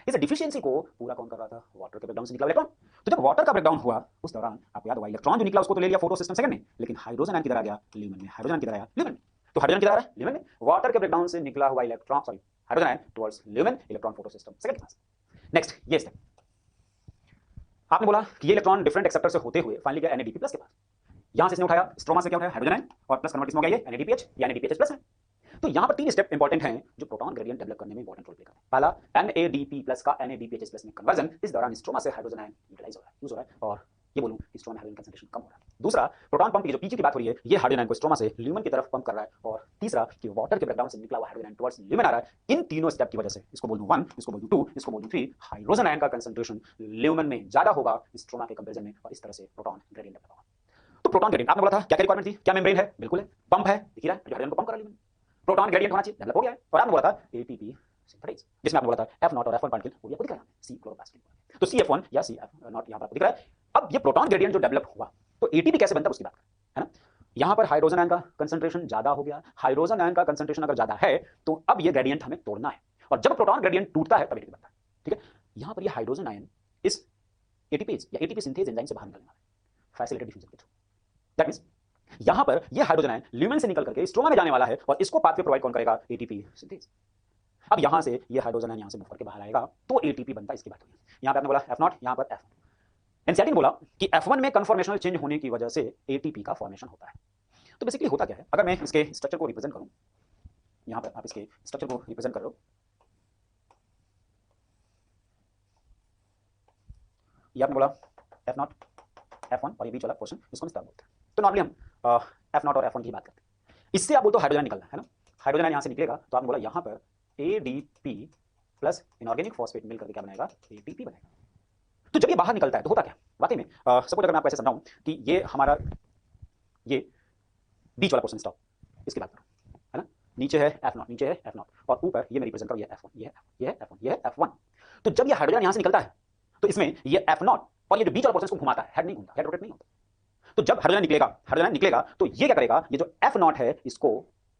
A: इस डिफिशियंसी को पूरा कौन कर रहा था? वाटर के ब्रेकडाउन से निकला इलेक्ट्रॉन। तो जब वाटर का ब्रेकडाउन हुआ उस दौरान आपको याद होगा इलेक्ट्रॉन जो निकला उसको तो ले लिया फोटो सिस्टम सेकंड में, लेकिन हाइड्रोजन आयन किधर आ गया? ल्यूमेन में। हाइड्रोजन किधर आया? ल्यूमेन में। तो हाइड्रोजन किधर आ रहा है? ल्यूमेन में। वाटर के ब्रेकडाउन से निकला हुआ electron sorry hydrogen ion towards lumen, electron photo system second के पास। नेक्स्ट ये स्टेप आपने बोला कि ये इलेक्ट्रॉन डिफरेंट एक्सेप्टर से होते हुए फाइनली गया NADP प्लस के पास। यहां से इसने उठाया स्ट्रोमा से क्या उठाया? हाइड्रोजन आयन, और प्लस कन्वर्ट किसमें हो गया? ये NADPH या NADPH प्लस है। तो यहां पर तीन स्टेप इंपॉर्टेंट हैं जो प्रोटॉन ग्रेडियंट डेवलप करने में इंपॉर्टेंट रोल प्ले करते हैं। पहला NADP प्लस का NADPH प्लस में कन्वर्जन, इस दौरान स्ट्रोमा से हाइड्रोजन आयन यूटिलाइज हो रहा है, यूज हो रहा है, और ये बोलूं कि स्ट्रोमा में हाइड्रोजन कंसंट्रेशन कम हो रहा है। दूसरा, प्रोटॉन पंप की जो PQ की बात हो रही है, ये हाइड्रोजन आयन को स्ट्रोमा से ल्यूमेन की तरफ पंप कर रहा है। और तीसरा कि वाटर के ब्रेकडाउन से निकला हुआ हाइड्रोजन आयन टुवर्ड्स ल्यूमेन आ रहा है। इन तीनों स्टेप की वजह से इसको बोल दूं 1, इसको बोल दूं 2, इसको बोल दूं 3, हाइड्रोजन आयन का कंसंट्रेशन ल्यूमेन में ज्यादा होगा स्ट्रोमा के कंपैरिजन में, और इस तरह से प्रोटॉन ग्रेडियंट डेवलप होगा। तो प्रोटॉन ग्रेडियंट आपने बोला था क्या क्या रिक्वायरमेंट थी? क्या मेम्ब्रेन है? बिल्कुल है। पंप है, दिख रहा है, जो हाइड्रोजन को पंप कर रहा है ल्यूमेन। प्रोटॉन ग्रेडियंट होना चाहिए, डेवलप हो गया है। और आपने बोला था एटीपी सिंथेसाइज, जिसमें आपने बोला था F0 और F1 पार्टिकल, वो भी आपको दिख रहा है, सी क्लोरोप्लास्ट। तो CF1 या CF0 यहां पर आपको दिख रहा है। अब ये प्रोटॉन ग्रेडियंट जो डेवलप हुआ तो एटीपी कैसे बनता है उसकी बात है ना। यहां पर हाइड्रोजन आयन का कंसंट्रेशन ज्यादा हो गया। हाइड्रोजन आयन का कंसंट्रेशन अगर ज्यादा है तो अब ये ग्रेडियंट हमें तोड़ना है, और जब प्रोटॉन ग्रेडियंट टूटता है तब एटीपी बनता है। ठीक है, यहां पर ये हाइड्रोजन आयन इस एटीपीज या एटीपी सिंथेज एंजाइम से बाहर निकलने वाला है, फैसिलिटेटेड डिफ्यूजन के थ्रू। दैट मींस यहां पर ये हाइड्रोजन आयन ल्यूमेन से निकल करके स्ट्रोमा में जाने वाला है, और इसको पाथवे प्रोवाइड कौन करेगा? ATP synthase. अब यहां से ये हाइड्रोजन आयन यहां से मूव करके बाहर आएगा तो एटीपी बनता है, इसकी बात हुई। यहां पे आपने बोला F0, यहां पर F1। एनसीईआरटी ने बोला कि F1 में कन्फॉर्मेशनल चेंज होने की वजह से एटीपी का फॉर्मेशन होता है। तो बेसिकली होता क्या है, अगर मैं इसके स्ट्रक्चर को रिप्रेजेंट करूं, यहां पर आप इसके स्ट्रक्चर को रिप्रेजेंट कर रहे हो, ये आपने बोला F0 F1 और ये बीच वाला पोर्शन इसको हम स्टार बोलते हैं। तो नॉर्मली हम F0 और F1 की बात करते हैं। इससे आप बोलते हो हाइड्रोजन निकलना है ना, हाइड्रोजन यहां से निकलेगा तो आपने बोला यहां पर ADP प्लस इनऑर्गेनिक फॉस्फेट मिलकर क्या बनाएगा? ATP बनेगा। तो जब ये बाहर निकलता है तो होता क्या वाकई में? सपोज अगर मैं आपको ऐसे समझाऊं कि ये हमारा ये बीच वाला पोर्शन स्टॉप, इसकी बात करूं, है ना, नीचे है F0, नीचे है F0, और ऊपर ये मैं रिप्रेजेंट करूं, ये F1, ये है F1, ये है F1। तो जब ये हाइड्रोजन यहां से निकलता है तो इसमें ये F0 और ये जो बीच वाला पोर्शन को घुमाता है, हेड नहीं घूमता, हेड रोटेट नहीं होता। तो जब हाइड्रोजन निकलेगा तो ये क्या करेगा? ये जो F0 है इसको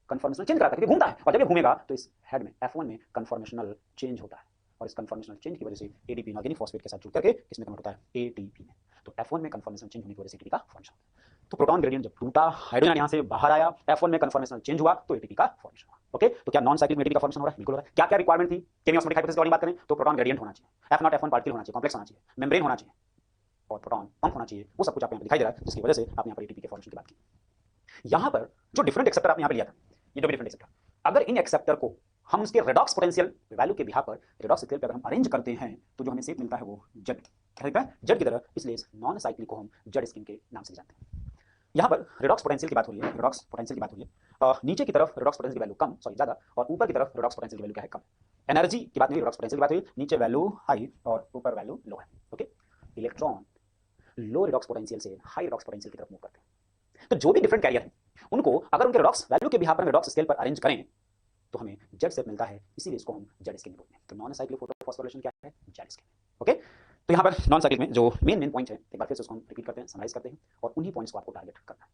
A: कन्फॉर्मेशनल चेंज कराता है, क्योंकि घूमता है, और जब ये घूमेगा तो इस हेड में F1 में कन्फॉर्मेशनल चेंज होता है, और इस कन्फॉर्मेशनल चेंज की वजह से एडीपी इनऑर्गेनिक फॉस्फेट के साथ जुड़ करके किसमें कन्वर्ट होता है? एटीपी में। तो F1 में कन्फॉर्मेशनल चेंज होने की वजह से एटीपी का फॉर्मेशन होता है। तो प्रोटॉन ग्रेडियंट जब टूटा, हाइड्रोजन यहां से बाहर आया, F1 में कन्फॉर्मेशनल चेंज हुआ तो एटीपी का फॉर्मेशन हुआ। ओके, तो क्या नॉन साइक्लिक में एटीपी का फॉर्मेशन हो रहा है? बिल्कुल हो रहा है। क्या क्या रिक्वायरमेंट थी केमी ऑस्मोटिक हाइपोथेसिस की बात करें तो प्रोटॉन ग्रेडियंट होना चाहिए, F0 F1 पार्टिकल होना चाहिए, कॉम्प्लेक्स होना चाहिए, मेम्ब्रेन होना चाहिए, और प्रोटॉन पंप होना चाहिए। वो सब कुछ आपको यहां पर दिखाई दे रहा है, जिसकी वजह से आपने यहां पर एटीपी के फॉर्मेशन की बात की। यहां पर जो डिफरेंट एक्सेप्टर आपने यहां पे लिया था, ये जो भी डिफरेंट एक्सेप्टर, अगर इन एक्सेप्टर को हम उसके रेडॉक्स पोटेंशियल वैल्यू के बिहाफ पर रेडॉक्स स्केल पर अगर हम अरेंज करते हैं तो जो हमें शेप मिलता है वो जेड, क्या दिखता है? जेड की तरह। इसलिए इस नॉन साइक्लिक को हम जेड स्किन के नाम से जानते हैं। यहाँ पर रेडॉक्स पोटेंशियल की बात हो रही है, रेडॉक्स पोटेंशियल की बात हो रही है। नीचे की तरफ रेडॉक्स पोटेंशियल की वैल्यू कम, सॉरी ज्यादा, और ऊपर की तरफ रेडॉक्स पोटेंशियल की वैल्यू क्या है? कम। एनर्जी की बात नहीं, रेडॉक्स पोटेंशियल की बात हुई, नीचे वैल्यू हाई और ऊपर वैल्यू लो है। ओके, इलेक्ट्रॉन लो रेडॉक्स पोटेंशियल से हाई रेडॉक्स पोटेंशियल की तरफ मूव करते हैं। तो जो भी डिफरेंट कैरियर है उनको अगर उनके रेडॉक्स वैल्यू के बिहाफ पर रेडॉक्स स्केल पर अरेंज करें तो हमें जेड शेप मिलता है, इसीलिए इसको हम जेड स्किन बोलते हैं। तो नॉन साइक्लिक फोटोफॉस्फोरिलेशन क्या है? Z skin. ओके, तो यहाँ पर नॉन साइक्लिक में जो मेन पॉइंट है एक बार फिर से उसको हम रिपीट करते हैं, समराइज करते हैं, और उन्हीं पॉइंट्स को आपको टारगेट करना है।